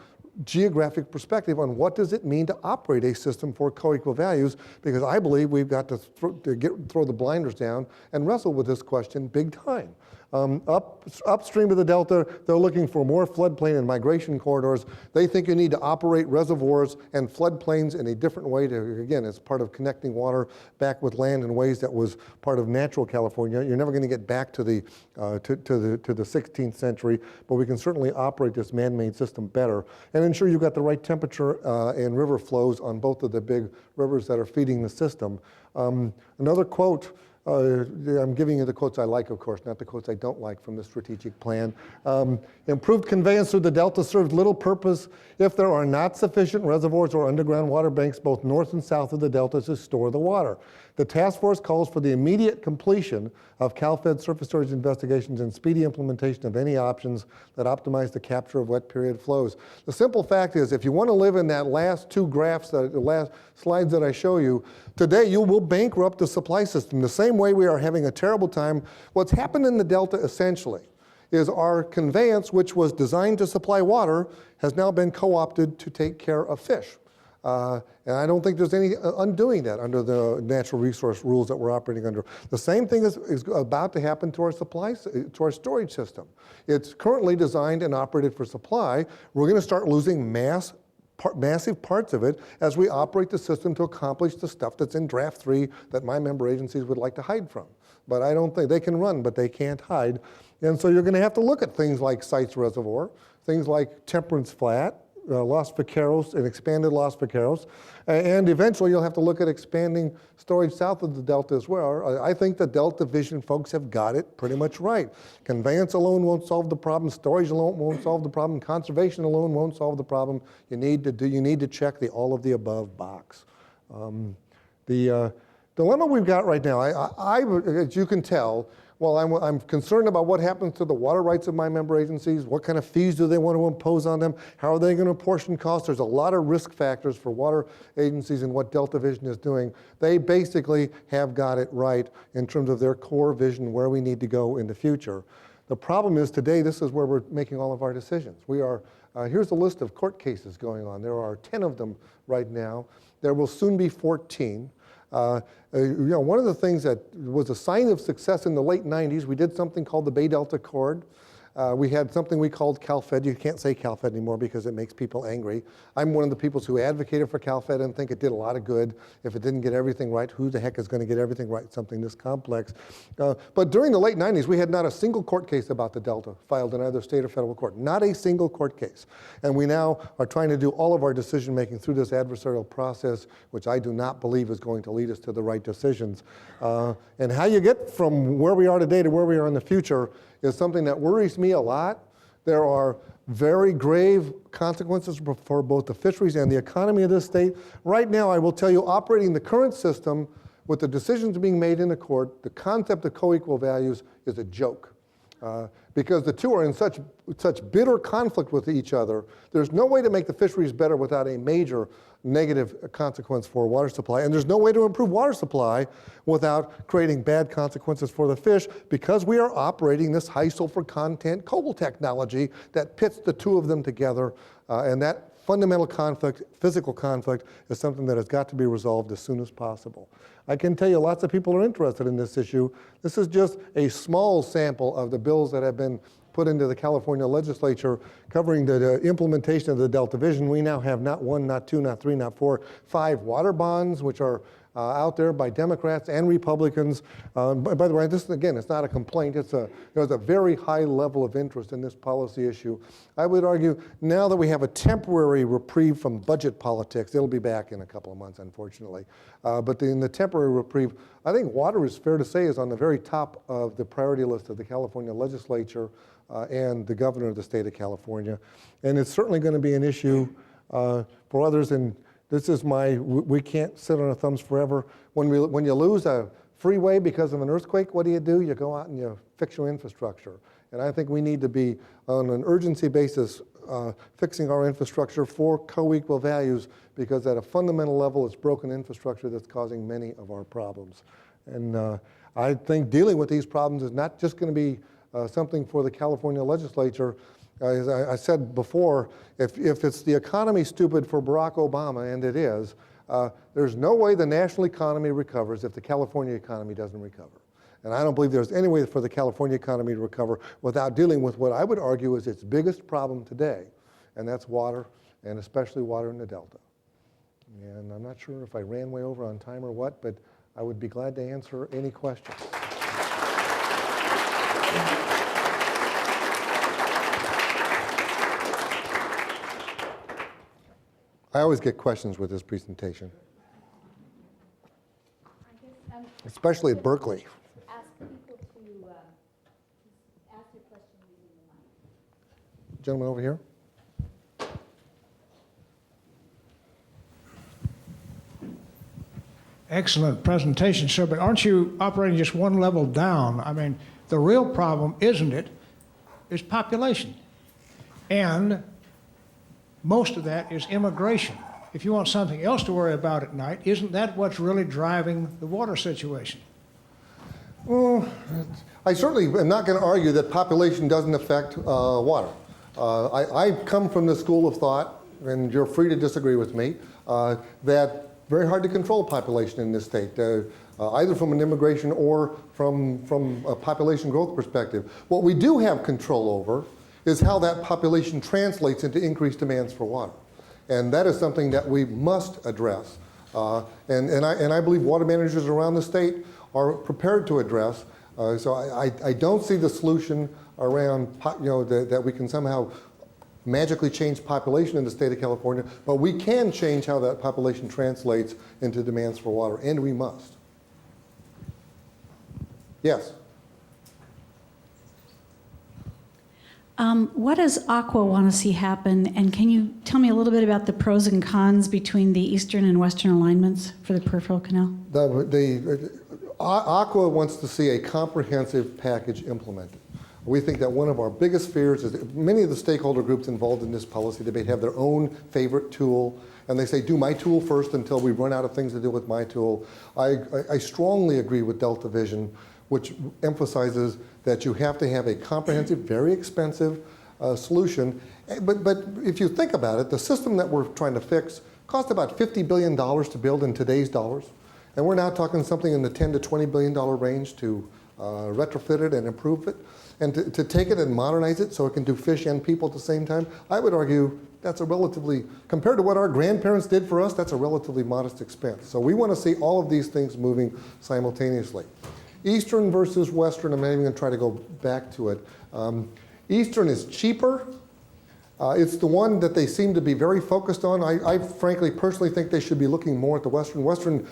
geographic perspective on what does it mean to operate a system for coequal values, because I believe we've got to throw the blinders down and wrestle with this question big time. Upstream of the delta, they're looking for more floodplain and migration corridors. They think you need to operate reservoirs and floodplains in a different way to, again, as part of connecting water back with land in ways that was part of natural California. You're never going to get back to the 16th century, but we can certainly operate this man-made system better and ensure you've got the right temperature and river flows on both of the big rivers that are feeding the system. Another quote. I'm giving you the quotes I like, of course, not the quotes I don't like from the strategic plan. Improved conveyance through the delta serves little purpose if there are not sufficient reservoirs or underground water banks both north and south of the delta to store the water. The task force calls for the immediate completion of CalFed surface storage investigations and speedy implementation of any options that optimize the capture of wet period flows. The simple fact is, if you want to live in that last two graphs, the last slides that I show you, today you will bankrupt the supply system. The same way we are having a terrible time. What's happened in the delta essentially is our conveyance, which was designed to supply water, has now been co-opted to take care of fish. And I don't think there's any undoing that under the natural resource rules that we're operating under. The same thing is about to happen to our to our storage system. It's currently designed and operated for supply. We're going to start losing massive parts of it as we operate the system to accomplish the stuff that's in draft 3 that my member agencies would like to hide from. But I don't think they can run, but they can't hide. And so you're going to have to look at things like Sites Reservoir, things like Temperance Flat, Los Vaqueros and expanded Los Vaqueros. And eventually you'll have to look at expanding storage south of the delta as well. I think the Delta Vision folks have got it pretty much right. Conveyance alone won't solve the problem. Storage alone won't solve the problem. Conservation alone won't solve the problem. You need to check the all of the above box. The dilemma we've got right now, as you can tell, well, I'm concerned about what happens to the water rights of my member agencies. What kind of fees do they want to impose on them? How are they going to apportion costs? There's a lot of risk factors for water agencies and what Delta Vision is doing. They basically have got it right in terms of their core vision, where we need to go in the future. The problem is today, this is where we're making all of our decisions. We are, here's a list of court cases going on. There are 10 of them right now. There will soon be 14. One of the things that was a sign of success in the late 90s, we did something called the Bay Delta Accord. We had something we called CalFed. You can't say CalFed anymore because it makes people angry. I'm one of the people who advocated for CalFed and think it did a lot of good. If it didn't get everything right, who the heck is going to get everything right, something this complex? But during the late 90s, we had not a single court case about the Delta filed in either state or federal court. Not a single court case. And we now are trying to do all of our decision making through this adversarial process, which I do not believe is going to lead us to the right decisions. And how you get from where we are today to where we are in the future is something that worries me a lot. There are very grave consequences for both the fisheries and the economy of this state. Right now, I will tell you, operating the current system with the decisions being made in the court, the concept of coequal values is a joke. Because the two are in such bitter conflict with each other. There's no way to make the fisheries better without a major negative consequence for water supply. And there's no way to improve water supply without creating bad consequences for the fish, because we are operating this high sulfur content coal technology that pits the two of them together. And that fundamental conflict, physical conflict, is something that has got to be resolved as soon as possible. I can tell you lots of people are interested in this issue. This is just a small sample of the bills that have been put into the California legislature covering the implementation of the Delta Vision. We now have not one, not two, not three, not four, 5 water bonds, which are out there by Democrats and Republicans. By the way, this, again, it's not a complaint. There's a very high level of interest in this policy issue. I would argue now that we have a temporary reprieve from budget politics, it'll be back in a couple of months, unfortunately. But in the temporary reprieve, I think water, is fair to say, is on the very top of the priority list of the California legislature and the governor of the state of California. And it's certainly going to be an issue for others. And this is we can't sit on our thumbs forever. When you lose a freeway because of an earthquake, what do? You go out and you fix your infrastructure. And I think we need to be, on an urgency basis, fixing our infrastructure for co-equal values, because at a fundamental level, it's broken infrastructure that's causing many of our problems. And I think dealing with these problems is not just going to be something for the California legislature. As I said before, if it's the economy stupid for Barack Obama, and it is, there's no way the national economy recovers if the California economy doesn't recover. And I don't believe there's any way for the California economy to recover without dealing with what I would argue is its biggest problem today, and that's water, and especially water in the Delta. And I'm not sure if I ran way over on time or what, but I would be glad to answer any questions. I always get questions with this presentation, especially at Berkeley. Ask people to ask their question using the mic. Gentleman over here. Excellent presentation, sir, but aren't you operating just one level down? I mean, the real problem, isn't it, is population. And most of that is immigration. If you want something else to worry about at night, isn't that what's really driving the water situation? Well, I certainly am not going to argue that population doesn't affect water. I come from the school of thought, and you're free to disagree with me, that very hard to control population in this state, either from an immigration or from a population growth perspective. What we do have control over is how that population translates into increased demands for water. And that is something that we must address. And I believe water managers around the state are prepared to address. So I don't see the solution around, that we can somehow magically change population in the state of California, but we can change how that population translates into demands for water, and we must. Yes? What does Aqua want to see happen, and can you tell me a little bit about the pros and cons between the eastern and western alignments for the peripheral canal? Aqua wants to see a comprehensive package implemented. We think that one of our biggest fears is that many of the stakeholder groups involved in this policy debate have their own favorite tool, and they say, do my tool first until we run out of things to do with my tool. I strongly agree with Delta Vision, which emphasizes that you have to have a comprehensive, very expensive solution. But if you think about it, the system that we're trying to fix cost about $50 billion to build in today's dollars. And we're now talking something in the $10 to $20 billion range to retrofit it and improve it. And to take it and modernize it so it can do fish and people at the same time, I would argue that's a relatively, compared to what our grandparents did for us, that's a relatively modest expense. So we want to see all of these things moving simultaneously. Eastern versus Western, I'm not even going to try to go back to it. Eastern is cheaper. It's the one that they seem to be very focused on. I frankly, personally think they should be looking more at the Western. Western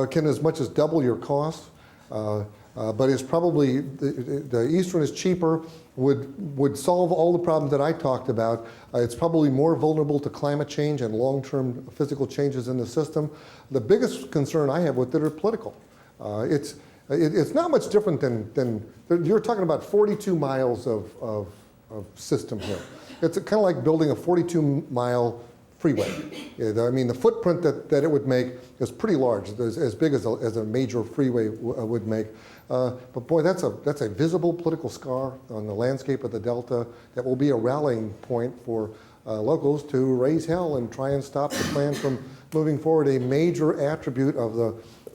can as much as double your costs. But it's probably, the Eastern is cheaper, would solve all the problems that I talked about. It's probably more vulnerable to climate change and long-term physical changes in the system. The biggest concern I have with it are political. It's not much different than you're talking about 42 miles of system here. It's kind of like building a 42-mile freeway. I mean, the footprint that it would make is pretty large, as big as a major freeway would make. But boy, that's a visible political scar on the landscape of the Delta that will be a rallying point for locals to raise hell and try and stop the plan from moving forward.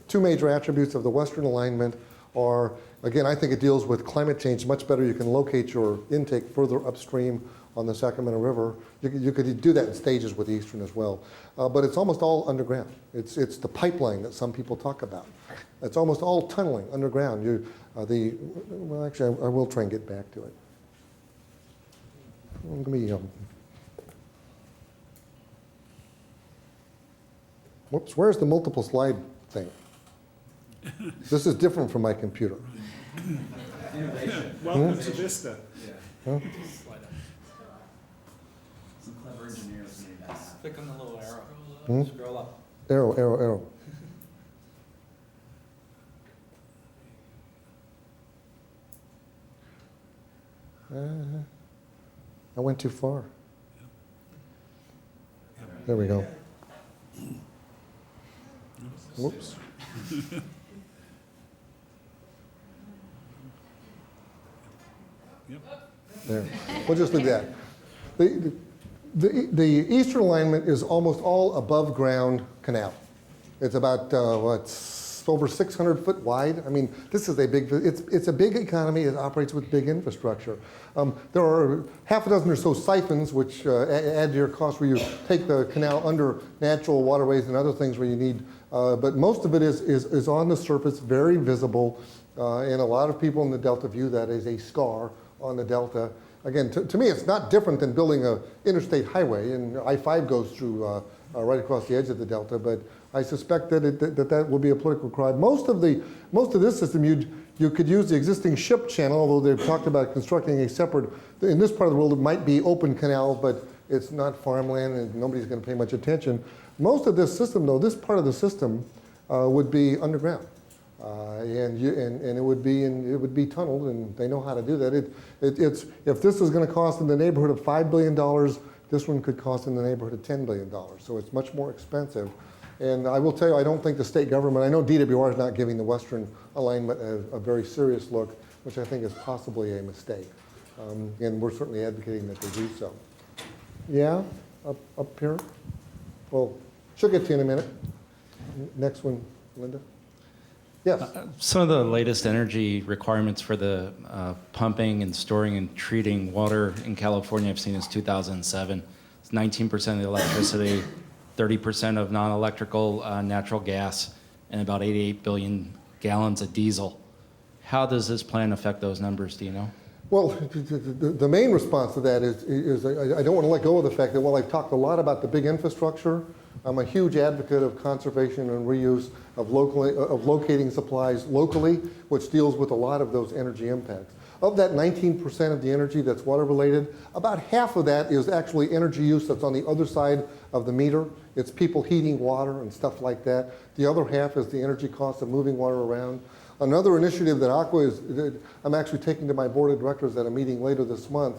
Two major attributes of the Western alignment Or, again, I think it deals with climate change much better. You can locate your intake further upstream on the Sacramento River. You could do that in stages with the Eastern as well. But it's almost all underground. It's the pipeline that some people talk about. It's almost all tunneling underground. Well, actually, I will try and get back to it. Let me, whoops, where's the multiple slide thing? This is different from my computer. Welcome to Vista. Huh? Some clever engineers made this. Click on the little arrow. Hmm? Scroll up. Arrow, arrow, arrow. I went too far. There we go. Whoops. Yep. There. We'll just leave that. The eastern alignment is almost all above ground canal. It's about, over 600 foot wide. I mean, this is a big, it's a big economy. It operates with big infrastructure. There are half a dozen or so siphons which add to your cost, where you take the canal under natural waterways and other things where you need, but most of it is on the surface, very visible, and a lot of people in the Delta view that as a scar on the Delta. Again, to me, it's not different than building an interstate highway, and I-5 goes through right across the edge of the Delta, but I suspect that that will be a political cry. Most of this system, you could use the existing ship channel, although they've talked about constructing a separate, in this part of the world, it might be open canal, but it's not farmland and nobody's going to pay much attention. Most of this system, though, this part of the system would be underground. And it would be tunneled, and they know how to do that. If this is going to cost in the neighborhood of $5 billion, this one could cost in the neighborhood of $10 billion. So it's much more expensive. And I will tell you, I don't think the state government, I know DWR is not giving the western alignment a very serious look, which I think is possibly a mistake. And we're certainly advocating that they do so. Yeah, up here? Well, she'll get to you in a minute. Next one, Linda. Yes. Some of the latest energy requirements for the pumping and storing and treating water in California I've seen is 2007. It's 19% of the electricity, 30% of non-electrical natural gas, and about 88 billion gallons of diesel. How does this plan affect those numbers, do you know? Well, the main response to that is I don't want to let go of the fact that while I've talked a lot about the big infrastructure, I'm a huge advocate of conservation and reuse, of locating supplies locally, which deals with a lot of those energy impacts. Of that 19% of the energy that's water related, about half of that is actually energy use that's on the other side of the meter. It's people heating water and stuff like that. The other half is the energy cost of moving water around. Another initiative that I'm actually taking to my board of directors at a meeting later this month,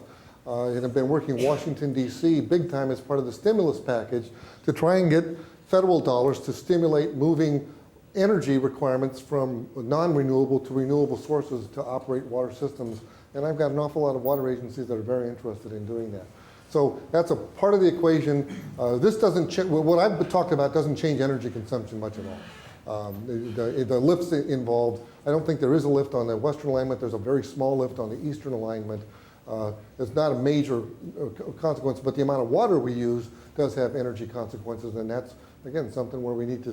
and have been working in Washington, D.C. big time as part of the stimulus package to try and get federal dollars to stimulate moving energy requirements from non-renewable to renewable sources to operate water systems. And I've got an awful lot of water agencies that are very interested in doing that. So that's a part of the equation. This doesn't change, what I've talked about doesn't change energy consumption much at all. The lifts involved, I don't think there is a lift on the western alignment. There's a very small lift on the eastern alignment. It's not a major consequence, but the amount of water we use does have energy consequences, and that's, again, something where we need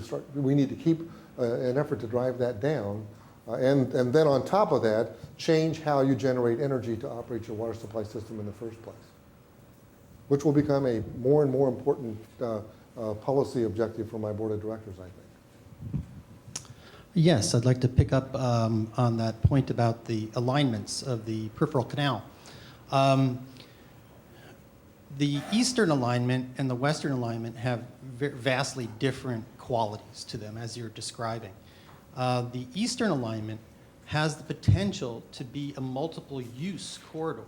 to keep an effort to drive that down, and then on top of that, change how you generate energy to operate your water supply system in the first place, which will become a more and more important policy objective for my board of directors, I think. Yes, I'd like to pick up on that point about the alignments of the peripheral canal. The eastern alignment and the western alignment have vastly different qualities to them, as you're describing. The eastern alignment has the potential to be a multiple use corridor.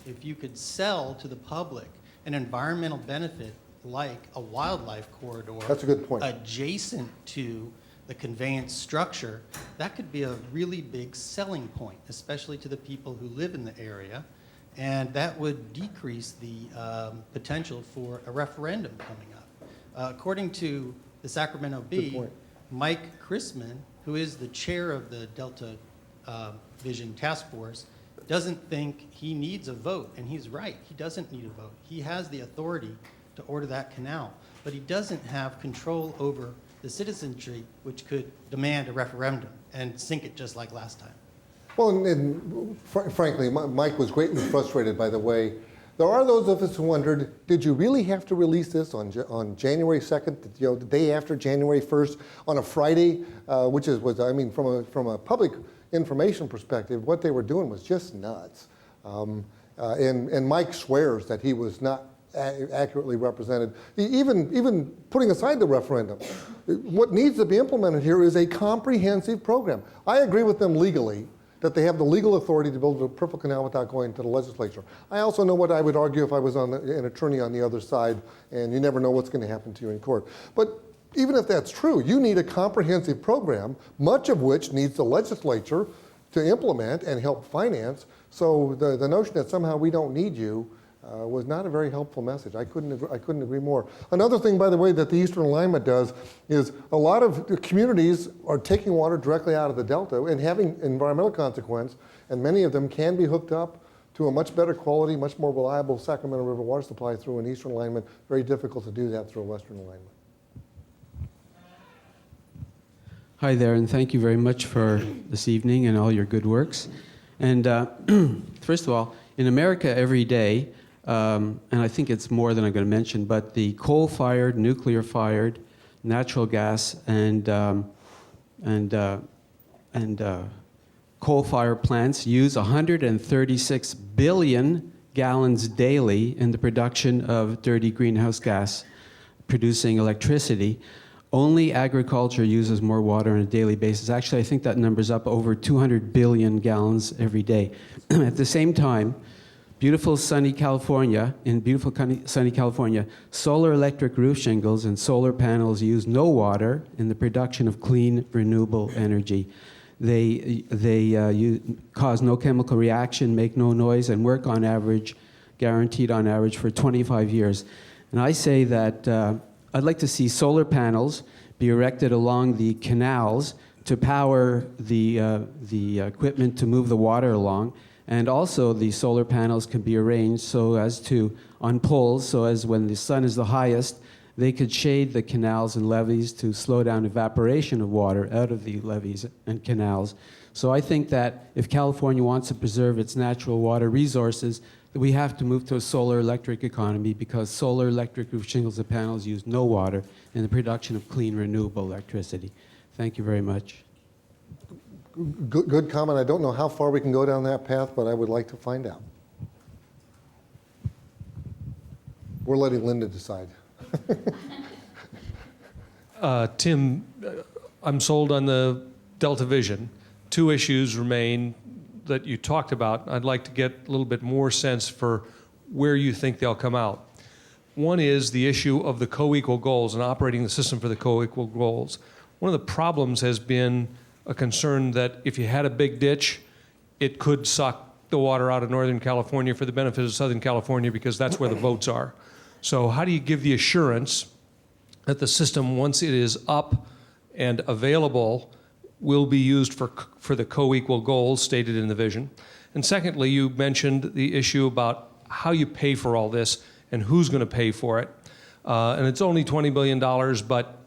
If you could sell to the public an environmental benefit like a wildlife corridor, that's a good point, adjacent to the conveyance structure, that could be a really big selling point, especially to the people who live in the area. And that would decrease the potential for a referendum coming up. According to the Sacramento Bee, Mike Chrisman, who is the chair of the Delta Vision Task Force, doesn't think he needs a vote, and he's right. He doesn't need a vote. He has the authority to order that canal, but he doesn't have control over the citizenry, which could demand a referendum and sink it just like last time. Well, and frankly, Mike was greatly frustrated by the way. There are those of us who wondered, did you really have to release this on January 2nd, the day after January 1st, on a Friday, which was, I mean, from a public information perspective, what they were doing was just nuts. And Mike swears that he was not accurately represented. Even putting aside the referendum, what needs to be implemented here is a comprehensive program. I agree with them legally, that they have the legal authority to build a Purple Canal without going to the legislature. I also know what I would argue if I was an attorney on the other side, and you never know what's going to happen to you in court. But even if that's true, you need a comprehensive program, much of which needs the legislature to implement and help finance. So the notion that somehow we don't need you was not a very helpful message. I couldn't agree more. Another thing, by the way, that the Eastern Alignment does is a lot of communities are taking water directly out of the Delta and having environmental consequence, and many of them can be hooked up to a much better quality, much more reliable Sacramento River water supply through an Eastern Alignment. Very difficult to do that through a Western Alignment. Hi there, and thank you very much for this evening and all your good works. And first of all, in America every day, and I think it's more than I'm going to mention, but the coal-fired, nuclear-fired, natural gas, and coal-fired plants use 136 billion gallons daily in the production of dirty greenhouse gas, producing electricity. Only agriculture uses more water on a daily basis. Actually, I think that number's up over 200 billion gallons every day. At the same time, beautiful sunny California, solar electric roof shingles and solar panels use no water in the production of clean, renewable energy. They cause no chemical reaction, make no noise, and work on average, guaranteed on average, for 25 years. And I say that I'd like to see solar panels be erected along the canals to power the equipment to move the water along. And also the solar panels can be arranged so as to, on poles, so as when the sun is the highest, they could shade the canals and levees to slow down evaporation of water out of the levees and canals. So I think that if California wants to preserve its natural water resources, that we have to move to a solar electric economy, because solar electric roof shingles and panels use no water in the production of clean, renewable electricity. Thank you very much. Good comment. I don't know how far we can go down that path, but I would like to find out. We're letting Linda decide. Tim, I'm sold on the Delta Vision. Two issues remain that you talked about. I'd like to get a little bit more sense for where you think they'll come out. One is the issue of the co-equal goals and operating the system for the co-equal goals. One of the problems has been a concern that if you had a big ditch, it could suck the water out of Northern California for the benefit of Southern California, because that's where the votes are. So how do you give the assurance that the system, once it is up and available, will be used for the co-equal goals stated in the vision? And secondly, you mentioned the issue about how you pay for all this and who's going to pay for it. And it's only $20 billion, but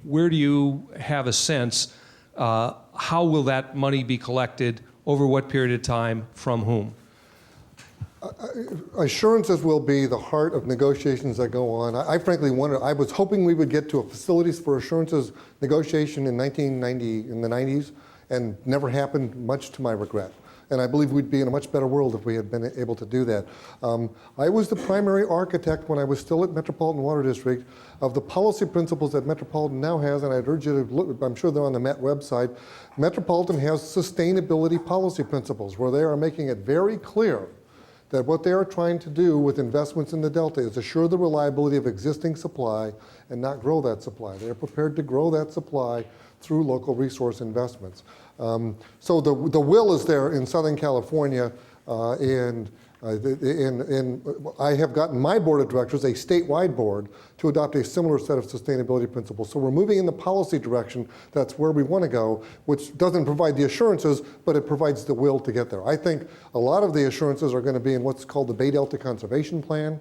where do you have a sense, how will that money be collected, over what period of time, from whom? Assurances will be the heart of negotiations that go on. I frankly wonder, I was hoping we would get to a facilities for assurances negotiation in 1990, in the 90s, and never happened, much to my regret. And I believe we'd be in a much better world if we had been able to do that. I was the primary architect when I was still at Metropolitan Water District of the policy principles that Metropolitan now has, and I'd urge you to look, I'm sure they're on the Met website. Metropolitan has sustainability policy principles where they are making it very clear that what they are trying to do with investments in the Delta is assure the reliability of existing supply and not grow that supply. They are prepared to grow that supply through local resource investments. So the will is there in Southern California, and And I have gotten my board of directors, a statewide board, to adopt a similar set of sustainability principles. So we're moving in the policy direction. That's where we want to go, which doesn't provide the assurances, but it provides the will to get there. I think a lot of the assurances are going to be in what's called the Bay Delta Conservation Plan.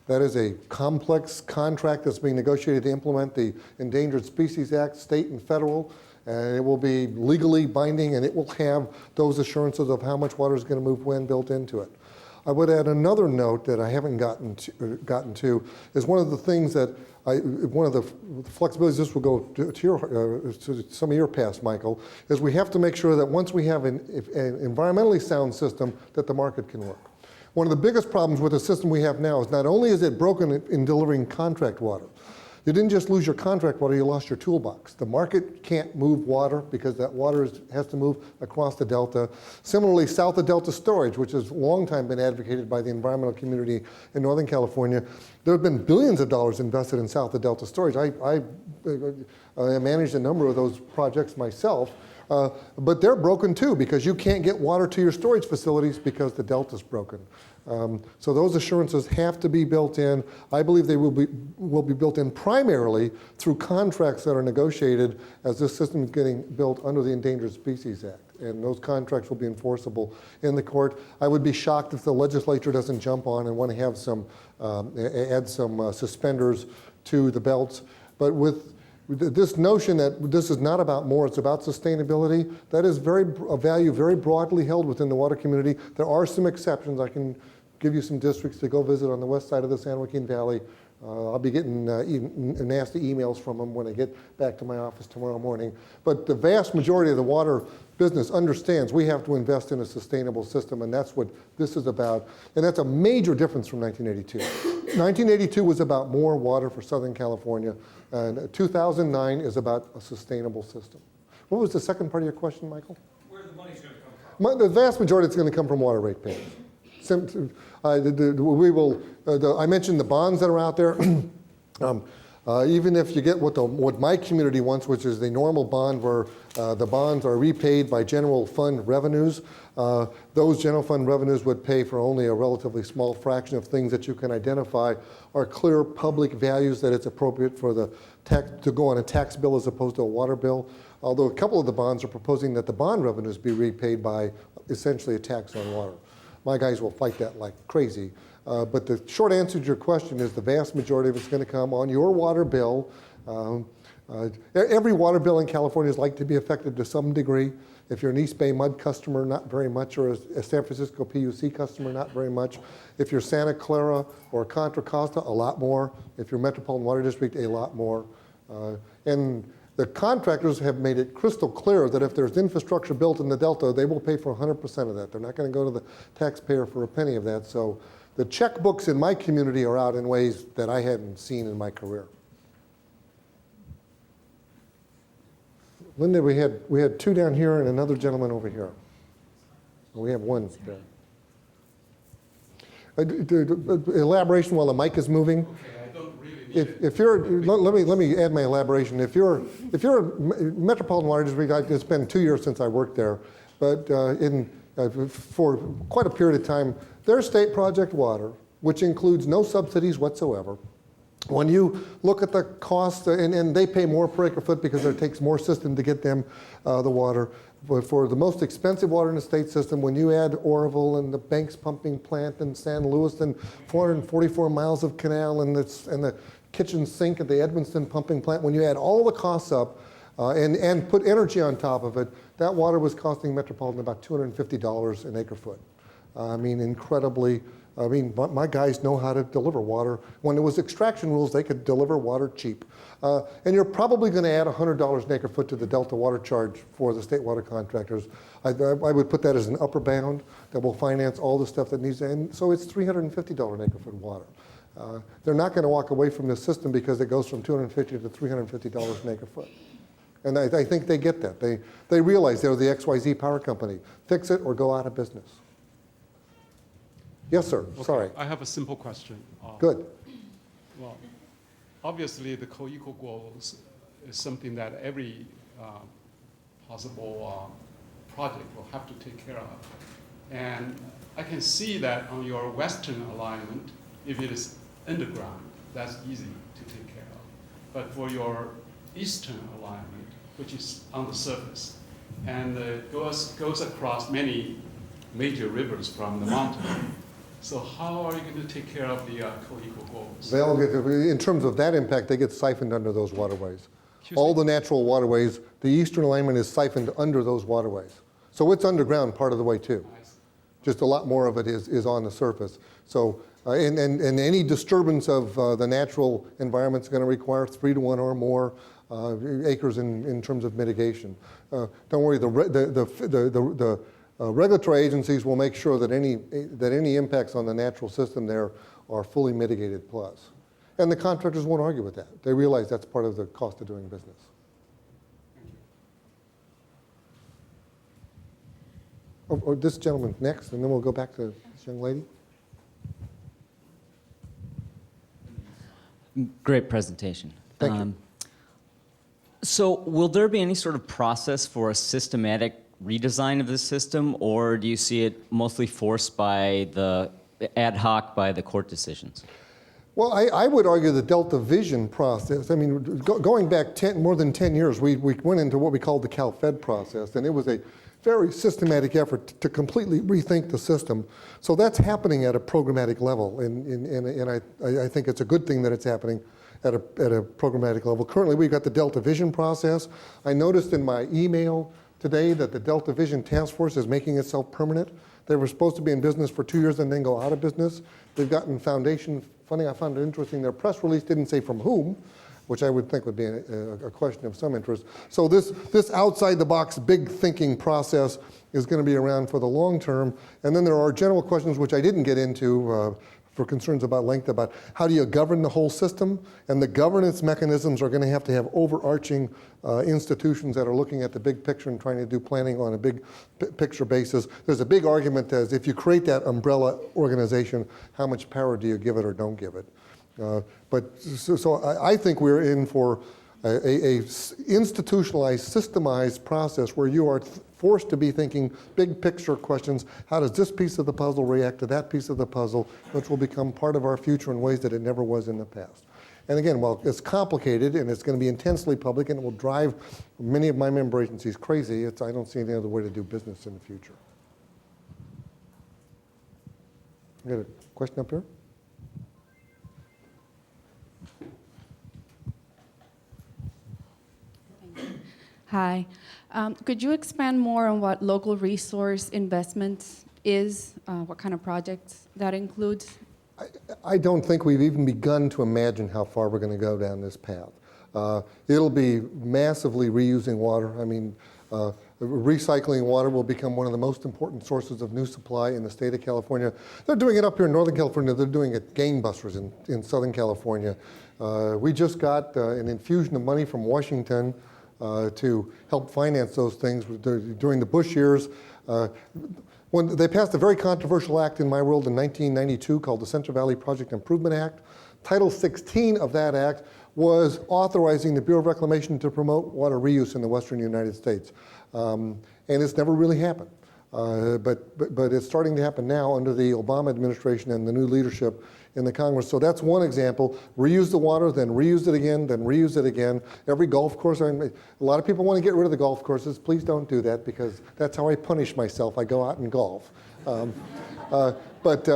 That is a complex contract that's being negotiated to implement the Endangered Species Act, state and federal. And it will be legally binding, and it will have those assurances of how much water is going to move when built into it. I would add another note that I haven't gotten to is one of the things that one of the flexibilities, this will go to some of your past, Michael, is we have to make sure that once we have an environmentally sound system, that the market can work. One of the biggest problems with the system we have now is not only is it broken in delivering contract water, you didn't just lose your contract water, you lost your toolbox. The market can't move water because that water has to move across the delta. Similarly, south of delta storage, which has long time been advocated by the environmental community in Northern California, there have been billions of dollars invested in south of delta storage. I managed a number of those projects myself, but they're broken too because you can't get water to your storage facilities because the delta's broken. So those assurances have to be built in. I believe they will be built in primarily through contracts that are negotiated as this system is getting built under the Endangered Species Act. And those contracts will be enforceable in the court. I would be shocked if the legislature doesn't jump on and want to have some, add some suspenders to the belts. But with this notion that this is not about more, it's about sustainability, that is a value very broadly held within the water community. There are some exceptions. I can give you some districts to go visit on the west side of the San Joaquin Valley. I'll be getting nasty emails from them when I get back to my office tomorrow morning. But the vast majority of the water business understands we have to invest in a sustainable system, and that's what this is about. And that's a major difference from 1982. 1982 was about more water for Southern California, and 2009 is about a sustainable system. What was the second part of your question, Michael? Where the money's going to come from? The vast majority is going to come from water rate payments. I mentioned the bonds that are out there. Even if you get what my community wants, which is the normal bond where the bonds are repaid by general fund revenues, those general fund revenues would pay for only a relatively small fraction of things that you can identify are clear public values that it's appropriate for the tax to go on a tax bill as opposed to a water bill. Although a couple of the bonds are proposing that the bond revenues be repaid by essentially a tax on water. My guys will fight that like crazy. But the short answer to your question is the vast majority of it's going to come on your water bill. Every water bill in California is likely to be affected to some degree. If you're an East Bay Mud customer, not very much, or a San Francisco PUC customer, not very much. If you're Santa Clara or Contra Costa, a lot more. If you're Metropolitan Water District, a lot more. And the contractors have made it crystal clear that if there's infrastructure built in the Delta, they will pay for 100% of that. They're not going to go to the taxpayer for a penny of that. So the checkbooks in my community are out in ways that I hadn't seen in my career. Linda, we had two down here and another gentleman over here. We have one there. Elaboration while the mic is moving. If you're, let me add my elaboration. If you're a Metropolitan Water District, it's been 2 years since I worked there, but for quite a period of time, their state project water, which includes no subsidies whatsoever, when you look at the cost, and they pay more per acre foot because it takes more system to get them the water. But for the most expensive water in the state system, when you add Oroville and the Banks pumping plant and San Luis and 444 miles of canal and the kitchen sink at the Edmonston pumping plant, when you add all the costs up and put energy on top of it, that water was costing Metropolitan about $250 an acre foot. I mean, incredibly. I mean, my guys know how to deliver water. When there was extraction rules, they could deliver water cheap. And you're probably going to add $100 an acre foot to the Delta water charge for the state water contractors. I would put that as an upper bound that will finance all the stuff that needs, and so it's $350 an acre foot water. They're not going to walk away from this system because it goes from $250 to $350 an acre foot. And I think they get that. They realize they're the XYZ power company. Fix it or go out of business. Yes, sir. Okay. Sorry. I have a simple question. Good. Well, obviously the co-equal goals is something that every possible project will have to take care of. And I can see that on your western alignment, if it is underground, that's easy to take care of. But for your eastern alignment, which is on the surface, and goes across many major rivers from the mountain. So how are you going to take care of the co-equal goals? In terms of that impact, they get siphoned under those waterways. All the natural waterways, the eastern alignment is siphoned under those waterways. So it's underground part of the way too. Just a lot more of it is on the surface. So, and any disturbance of the natural environment is going to require 3 to 1 or more acres in terms of mitigation. Don't worry, the regulatory agencies will make sure that any impacts on the natural system there are fully mitigated plus. And the contractors won't argue with that. They realize that's part of the cost of doing business. Or this gentleman next, and then we'll go back to this young lady. Great presentation. Thank you. So will there be any sort of process for a systematic redesign of the system, or do you see it mostly forced by the ad hoc by the court decisions? Well, I would argue the Delta Vision process, I mean, going back more than 10 years, we went into what we called the CalFed process, and it was a very systematic effort to completely rethink the system. So that's happening at a programmatic level, and I think it's a good thing that it's happening at a programmatic level. Currently, we've got the Delta Vision process. I noticed in my email today that the Delta Vision Task Force is making itself permanent. They were supposed to be in business for 2 years and then go out of business. They've gotten foundation funding. I found it interesting. Their press release didn't say from whom, which I would think would be a question of some interest. So this outside-the-box big thinking process is going to be around for the long term. And then there are general questions which I didn't get into for concerns about length, about how do you govern the whole system? And the governance mechanisms are going to have overarching institutions that are looking at the big picture and trying to do planning on a big picture basis. There's a big argument as if you create that umbrella organization, how much power do you give it or don't give it? So I think we're in for a institutionalized, systemized process where you are forced to be thinking big picture questions. How does this piece of the puzzle react to that piece of the puzzle, which will become part of our future in ways that it never was in the past? And again, while it's complicated and it's going to be intensely public and it will drive many of my member agencies crazy, I don't see any other way to do business in the future. I got a question up here? Hi. Could you expand more on what local resource investment is, what kind of projects that includes? I don't think we've even begun to imagine how far we're going to go down this path. It'll be massively reusing water. I mean, recycling water will become one of the most important sources of new supply in the state of California. They're doing it up here in Northern California. They're doing it gangbusters in Southern California. We just got an infusion of money from Washington to help finance those things during the Bush years. When they passed a very controversial act in my world in 1992 called the Central Valley Project Improvement Act. Title 16 of that act was authorizing the Bureau of Reclamation to promote water reuse in the western United States. And it's never really happened. But it's starting to happen now under the Obama administration and the new leadership in the Congress. So that's one example. Reuse the water, then reuse it again, then reuse it again. Every golf course, a lot of people want to get rid of the golf courses. Please don't do that because that's how I punish myself. I go out and golf. But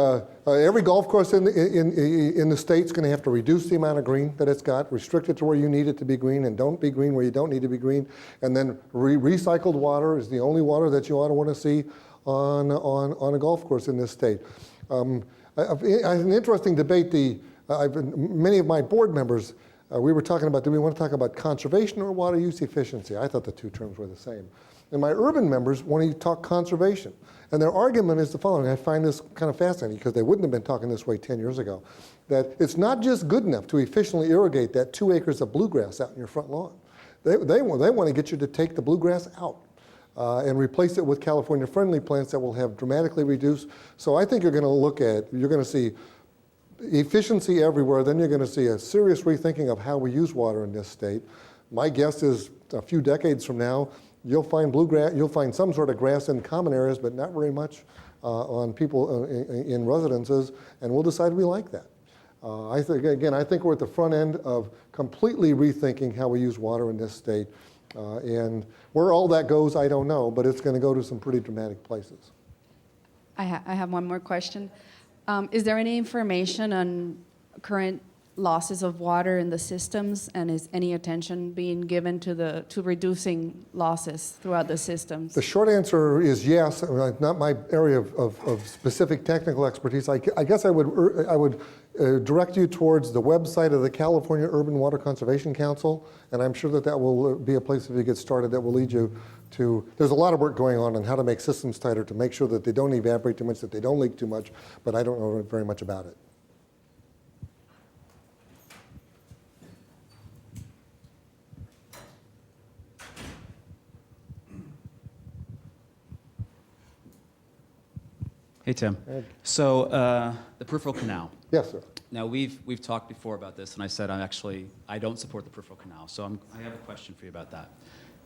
every golf course in the state's going to have to reduce the amount of green that it's got, restrict it to where you need it to be green, and don't be green where you don't need to be green. And then recycled water is the only water that you ought to want to see on a golf course in this state. I have an interesting debate. Many of my board members, we were talking about, do we want to talk about conservation or water use efficiency? I thought the two terms were the same. And my urban members want to talk conservation. And their argument is the following. I find this kind of fascinating because they wouldn't have been talking this way 10 years ago. That it's not just good enough to efficiently irrigate that 2 acres of bluegrass out in your front lawn. They want to get you to take the bluegrass out and replace it with California-friendly plants that will have dramatically reduced. So I think you're going to see efficiency everywhere. Then you're going to see a serious rethinking of how we use water in this state. My guess is a few decades from now, You'll find bluegrass, you'll find some sort of grass in common areas, but not very much on people in residences, and we'll decide we like that. I think we're at the front end of completely rethinking how we use water in this state. And where all that goes, I don't know, but it's going to go to some pretty dramatic places. I have one more question. Is there any information on current losses of water in the systems, and is any attention being given to reducing losses throughout the systems? The short answer is yes. Not my area of specific technical expertise. I guess I would direct you towards the website of the California Urban Water Conservation Council, and I'm sure that will be a place if you get started that will lead you to. There's a lot of work going on how to make systems tighter to make sure that they don't evaporate too much, that they don't leak too much, but I don't know very much about it. Hey, Tim. So the peripheral canal. Yes, sir. Now, we've talked before about this, and I said I don't support the peripheral canal. So I have a question for you about that.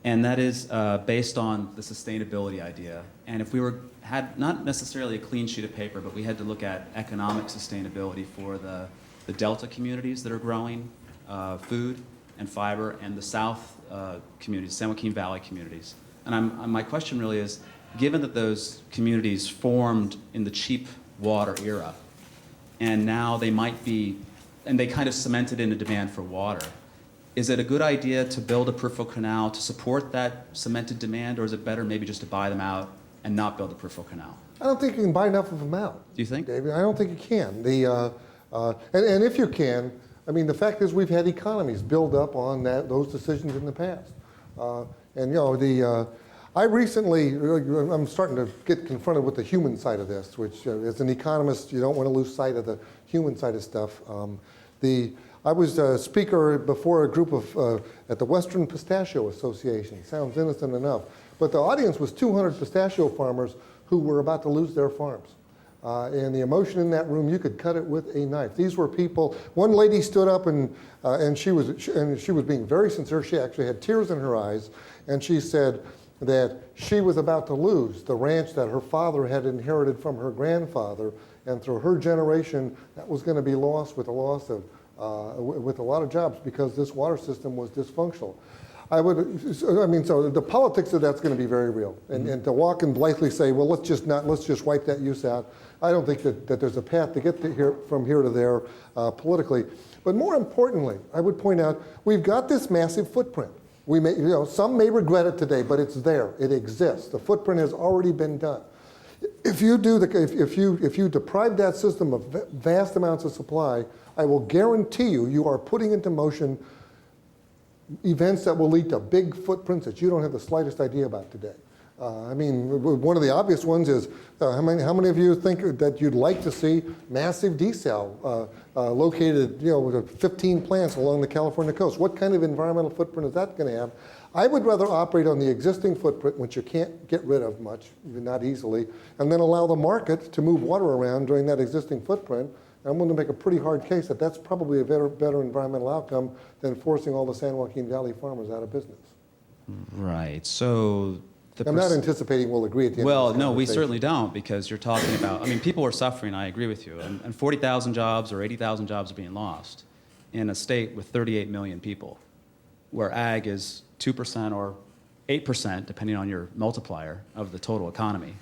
And that is based on the sustainability idea. And if we had not necessarily a clean sheet of paper, but we had to look at economic sustainability for the Delta communities that are growing food and fiber, and the South communities, San Joaquin Valley communities. And my question really is, given that those communities formed in the cheap water era, and now they might be, and they kind of cemented in a demand for water, is it a good idea to build a peripheral canal to support that cemented demand, or is it better maybe just to buy them out and not build a peripheral canal? I don't think you can buy enough of them out. Do you think? David, I don't think you can. And if you can, I mean, the fact is we've had economies build up on those decisions in the past. I recently, I'm starting to get confronted with the human side of this, which as an economist, you don't want to lose sight of the human side of stuff. I was a speaker before a group at the Western Pistachio Association. Sounds innocent enough. But the audience was 200 pistachio farmers who were about to lose their farms. And the emotion in that room, you could cut it with a knife. These were people. One lady stood up and she was being very sincere. She actually had tears in her eyes, and she said that she was about to lose the ranch that her father had inherited from her grandfather, and through her generation, that was going to be lost with a loss of with a lot of jobs because this water system was dysfunctional. So the politics of that's going to be very real, and to walk and blithely say, well, let's just wipe that use out. I don't think that there's a path to get from here to there politically. But more importantly, I would point out we've got this massive footprint. Some may regret it today, but it's there. It exists. The footprint has already been done. If you deprive that system of vast amounts of supply, I will guarantee you are putting into motion events that will lead to big footprints that you don't have the slightest idea about today. One of the obvious ones is how many of you think that you'd like to see massive desal located, with 15 plants along the California coast? What kind of environmental footprint is that going to have? I would rather operate on the existing footprint, which you can't get rid of much, not easily, and then allow the market to move water around during that existing footprint. And I'm going to make a pretty hard case that that's probably a better environmental outcome than forcing all the San Joaquin Valley farmers out of business. Right. So I'm not anticipating we'll agree at the end Well, of this no, we conversation. certainly don't, because you're talking about, people are suffering, I agree with you, and 40,000 jobs or 80,000 jobs are being lost in a state with 38 million people, where ag is 2% or 8%, depending on your multiplier, of the total economy,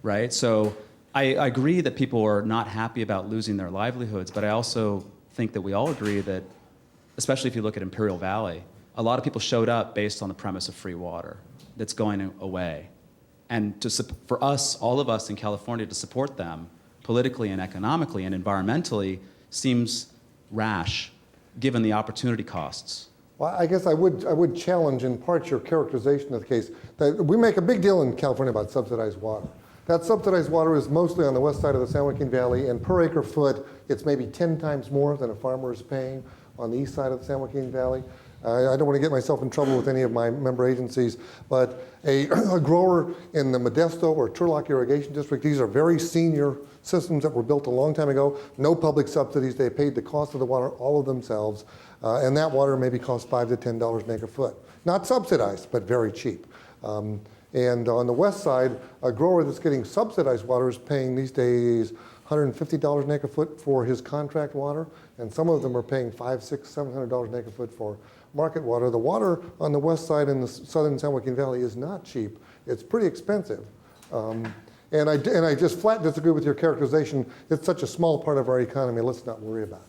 right? So I agree that people are not happy about losing their livelihoods, but I also think that we all agree that, especially if you look at Imperial Valley, a lot of people showed up based on the premise of free water that's going away. And for us, all of us in California, to support them politically and economically and environmentally seems rash, given the opportunity costs. Well, I guess I would challenge in part your characterization of the case. That we make a big deal in California about subsidized water. That subsidized water is mostly on the west side of the San Joaquin Valley, and per acre foot, it's maybe 10 times more than a farmer is paying on the east side of the San Joaquin Valley. I don't want to get myself in trouble with any of my member agencies, but a grower in the Modesto or Turlock Irrigation District, these are very senior systems that were built a long time ago. No public subsidies. They paid the cost of the water all of themselves, and that water maybe costs $5 to $10 an acre foot. Not subsidized, but very cheap. And on the west side, a grower that's getting subsidized water is paying these days $150 an acre foot for his contract water, and some of them are paying $500, $600, $700 an acre foot for market water. The water on the west side in the southern San Joaquin Valley is not cheap. It's pretty expensive. And I just flat disagree with your characterization. It's such a small part of our economy. Let's not worry about it.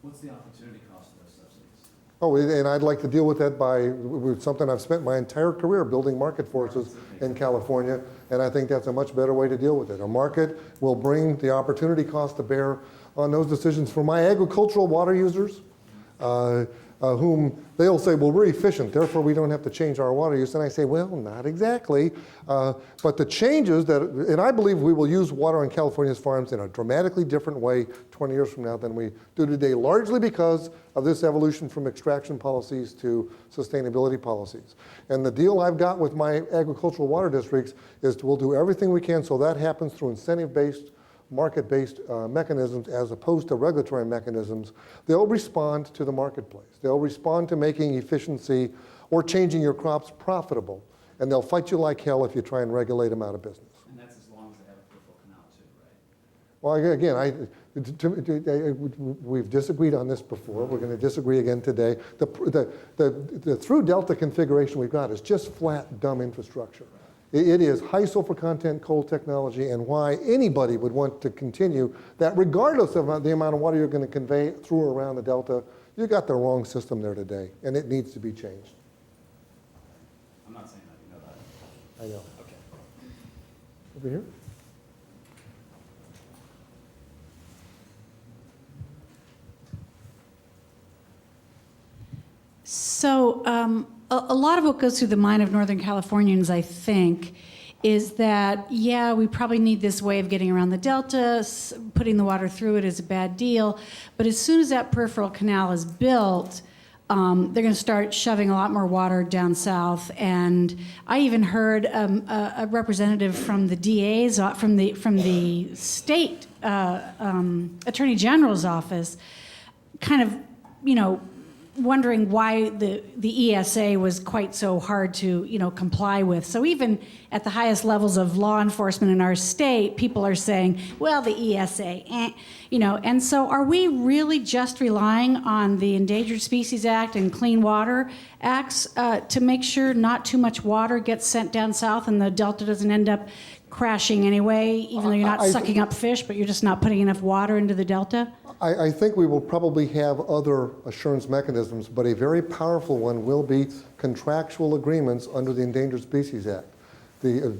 What's the opportunity cost of those subsidies? Oh, and I'd like to deal with that with something I've spent my entire career building market forces in California, and I think that's a much better way to deal with it. A market will bring the opportunity cost to bear on those decisions for my agricultural water users, whom they'll say, well, we're efficient, therefore we don't have to change our water use. And I say, well, not exactly. But the changes and I believe we will use water on California's farms in a dramatically different way 20 years from now than we do today, largely because of this evolution from extraction policies to sustainability policies. And the deal I've got with my agricultural water districts is we'll do everything we can so that happens through incentive-based, market-based mechanisms as opposed to regulatory mechanisms. They'll respond to the marketplace. They'll respond to making efficiency or changing your crops profitable. And they'll fight you like hell if you try and regulate them out of business. And that's as long as they have a peripheral canal too, right? Well, again, we've disagreed on this before. We're going to disagree again today. The through delta configuration we've got is just flat, dumb infrastructure. It is high sulfur content coal technology, and why anybody would want to continue that, regardless of the amount of water you're going to convey through or around the delta. You got the wrong system there today, and it needs to be changed. I'm not saying that, you know that. I know. Okay. Over here. So a lot of what goes through the mind of Northern Californians, I think, is that, yeah, we probably need this way of getting around the delta. Putting the water through it is a bad deal. But as soon as that peripheral canal is built, they're going to start shoving a lot more water down south. And I even heard a representative from the DA's, from the state Attorney General's office, kind of, wondering why the ESA was quite so hard to, comply with. So even at the highest levels of law enforcement in our state, people are saying, well, the ESA, And so are we really just relying on the Endangered Species Act and Clean Water Acts to make sure not too much water gets sent down south and the delta doesn't end up crashing anyway, even though you're not sucking up fish, but you're just not putting enough water into the delta? I think we will probably have other assurance mechanisms, but a very powerful one will be contractual agreements under the Endangered Species Act,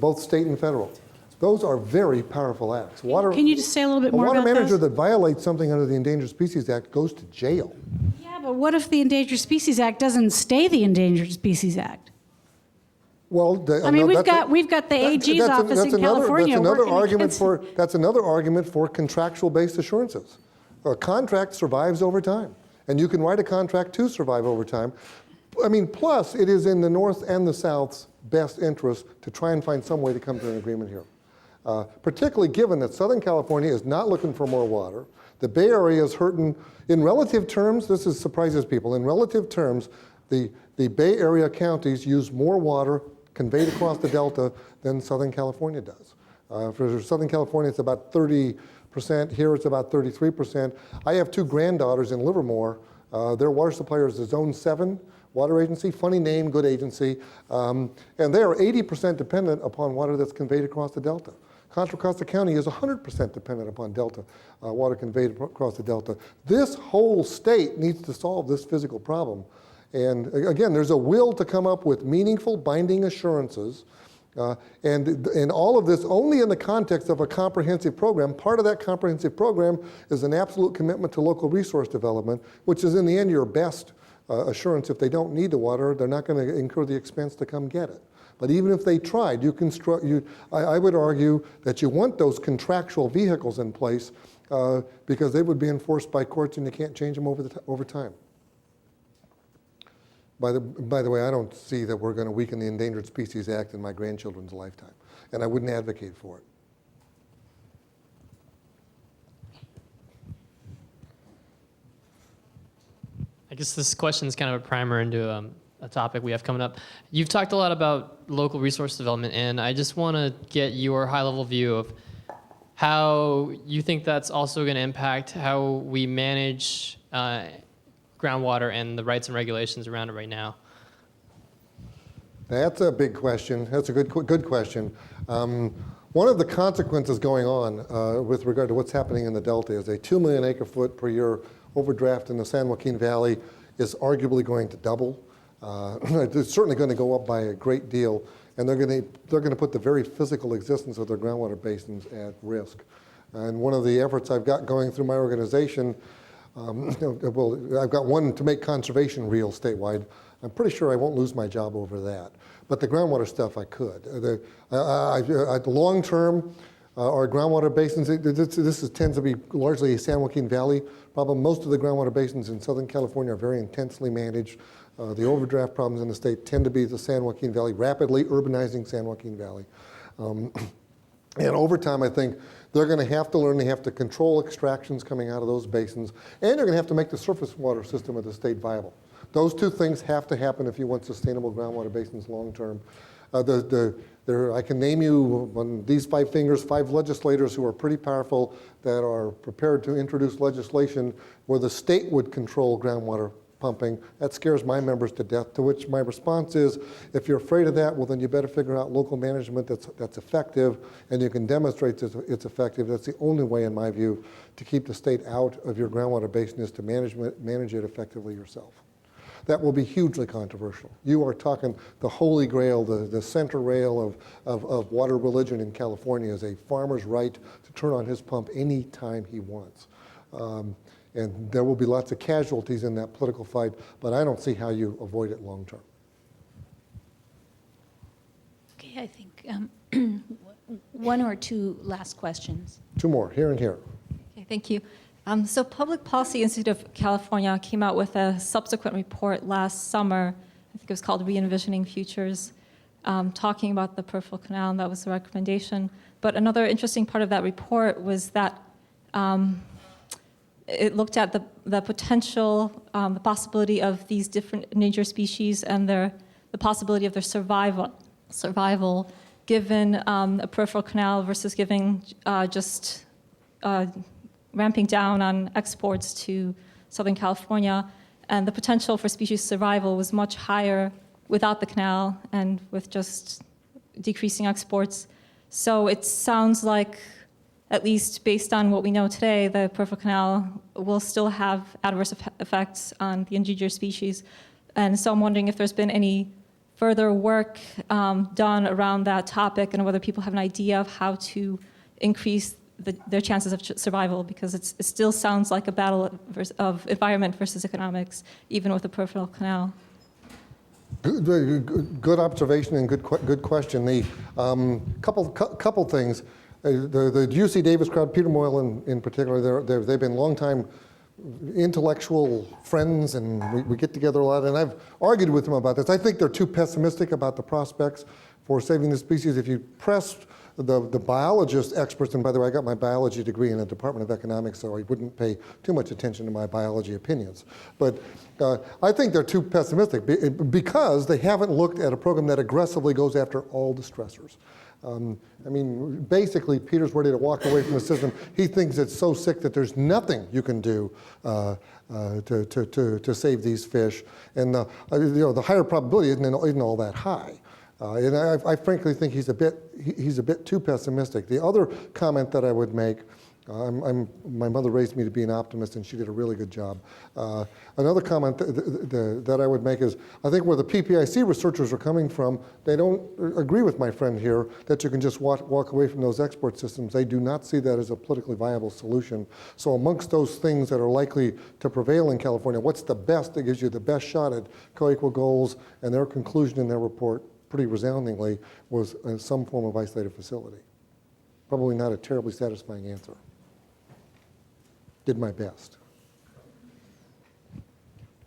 both state and federal. Those are very powerful acts. Can you just say a little bit more about those? A water manager those? that violates something under the Endangered Species Act goes to jail. Yeah, but what if the Endangered Species Act doesn't stay the Endangered Species Act? Well, we've got the AG's office in California working against it. That's another argument for contractual-based assurances. A contract survives over time, and you can write a contract to survive over time. Plus, it is in the North and the South's best interest to try and find some way to come to an agreement here. Particularly given that Southern California is not looking for more water. The Bay Area is hurting. In relative terms, this surprises people. In relative terms, the Bay Area counties use more water conveyed across the delta than Southern California does. For Southern California, it's about 30%. Here, it's about 33%. I have two granddaughters in Livermore. Their water supplier is the Zone 7 water agency. Funny name, good agency. And they are 80% dependent upon water that's conveyed across the delta. Contra Costa County is 100% dependent upon delta, water conveyed across the delta. This whole state needs to solve this physical problem. And again, there's a will to come up with meaningful binding assurances, and all of this only in the context of a comprehensive program. Part of that comprehensive program is an absolute commitment to local resource development, which is in the end your best assurance. If they don't need the water, they're not going to incur the expense to come get it. But even if they tried, I would argue that you want those contractual vehicles in place because they would be enforced by courts and you can't change them over time. By the way, I don't see that we're going to weaken the Endangered Species Act in my grandchildren's lifetime, and I wouldn't advocate for it. I guess this question is kind of a primer into a topic we have coming up. You've talked a lot about local resource development, and I just want to get your high-level view of how you think that's also going to impact how we manage groundwater and the rights and regulations around it right now. That's a big question. That's a good question. One of the consequences going on with regard to what's happening in the Delta is a 2 million acre foot per year overdraft in the San Joaquin Valley is arguably going to double. It's certainly going to go up by a great deal, and they're going to put the very physical existence of their groundwater basins at risk. And one of the efforts I've got going through my organization, well, I've got one to make conservation real statewide. I'm pretty sure I won't lose my job over that. But the groundwater stuff, I could. The long term, our groundwater basins, this tends to be largely a San Joaquin Valley problem. Most of the groundwater basins in Southern California are very intensely managed. The overdraft problems in the state tend to be the San Joaquin Valley, rapidly urbanizing San Joaquin Valley. And over time, I think they're going to have to learn they have to control extractions coming out of those basins, and they're going to have to make the surface water system of the state viable. Those two things have to happen if you want sustainable groundwater basins long term. I can name you on these 5 fingers 5 legislators who are pretty powerful that are prepared to introduce legislation where the state would control groundwater pumping. That scares my members to death, to which my response is, if you're afraid of that, well, then you better figure out local management that's effective, and you can demonstrate that it's effective. That's the only way, in my view, to keep the state out of your groundwater basin is to manage it effectively yourself. That will be hugely controversial. You are talking the holy grail, the center rail of water religion in California is a farmer's right to turn on his pump any time he wants. And there will be lots of casualties in that political fight, but I don't see how you avoid it long term. Okay, I think one or two last questions. 2 more, here and here. Okay, thank you. So Public Policy Institute of California came out with a subsequent report last summer. I think it was called Re-envisioning Futures, talking about the peripheral canal, and that was the recommendation. But another interesting part of that report was that it looked at the potential, the possibility of these different endangered species and the possibility of their survival given a peripheral canal versus giving just ramping down on exports to Southern California. And the potential for species survival was much higher without the canal and with just decreasing exports. So it sounds like, at least based on what we know today, the peripheral canal will still have adverse effects on the endangered species. And so I'm wondering if there's been any further work done around that topic and whether people have an idea of how to increase their chances of survival, because it still sounds like a battle of environment versus economics, even with the peripheral canal. Good observation and good question. The couple things. The UC Davis crowd, Peter Moyle in particular, they've been longtime intellectual friends, and we get together a lot, and I've argued with them about this. I think they're too pessimistic about the prospects for saving the species. If you press the biologist experts, and by the way, I got my biology degree in the Department of Economics, so I wouldn't pay too much attention to my biology opinions. But I think they're too pessimistic because they haven't looked at a program that aggressively goes after all the stressors. I mean, basically, Peter's ready to walk away from the system. He thinks it's so sick that there's nothing you can do to save these fish, and the higher probability isn't all that high. And I frankly think he's a bit too pessimistic. The other comment that I would make, my mother raised me to be an optimist, and she did a really good job. Another comment that I would make is, I think where the PPIC researchers are coming from, they don't agree with my friend here that you can just walk away from those export systems. They do not see that as a politically viable solution. So amongst those things that are likely to prevail in California, what's the best that gives you the best shot at coequal goals? And their conclusion in their report, pretty resoundingly, was some form of isolated facility. Probably not a terribly satisfying answer. Did my best.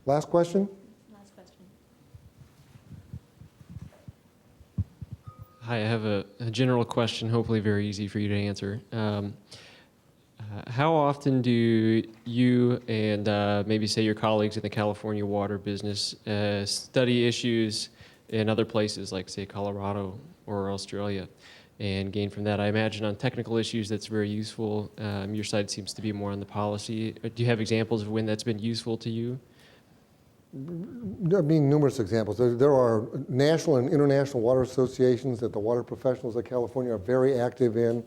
Last question? Last question. Hi, I have a general question, hopefully very easy for you to answer. How often do you and maybe say your colleagues in the California water business study issues in other places like say Colorado or Australia and gain from that? I imagine on technical issues that's very useful. Your side seems to be more on the policy. Do you have examples of when that's been useful to you? I mean, numerous examples. There are national and international water associations that the water professionals of California are very active in.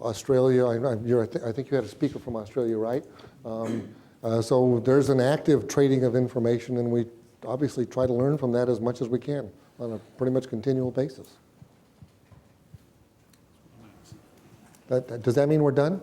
Australia, I think you had a speaker from Australia, right? So there's an active trading of information, and we obviously try to learn from that as much as we can on a pretty much continual basis. Does that mean we're done?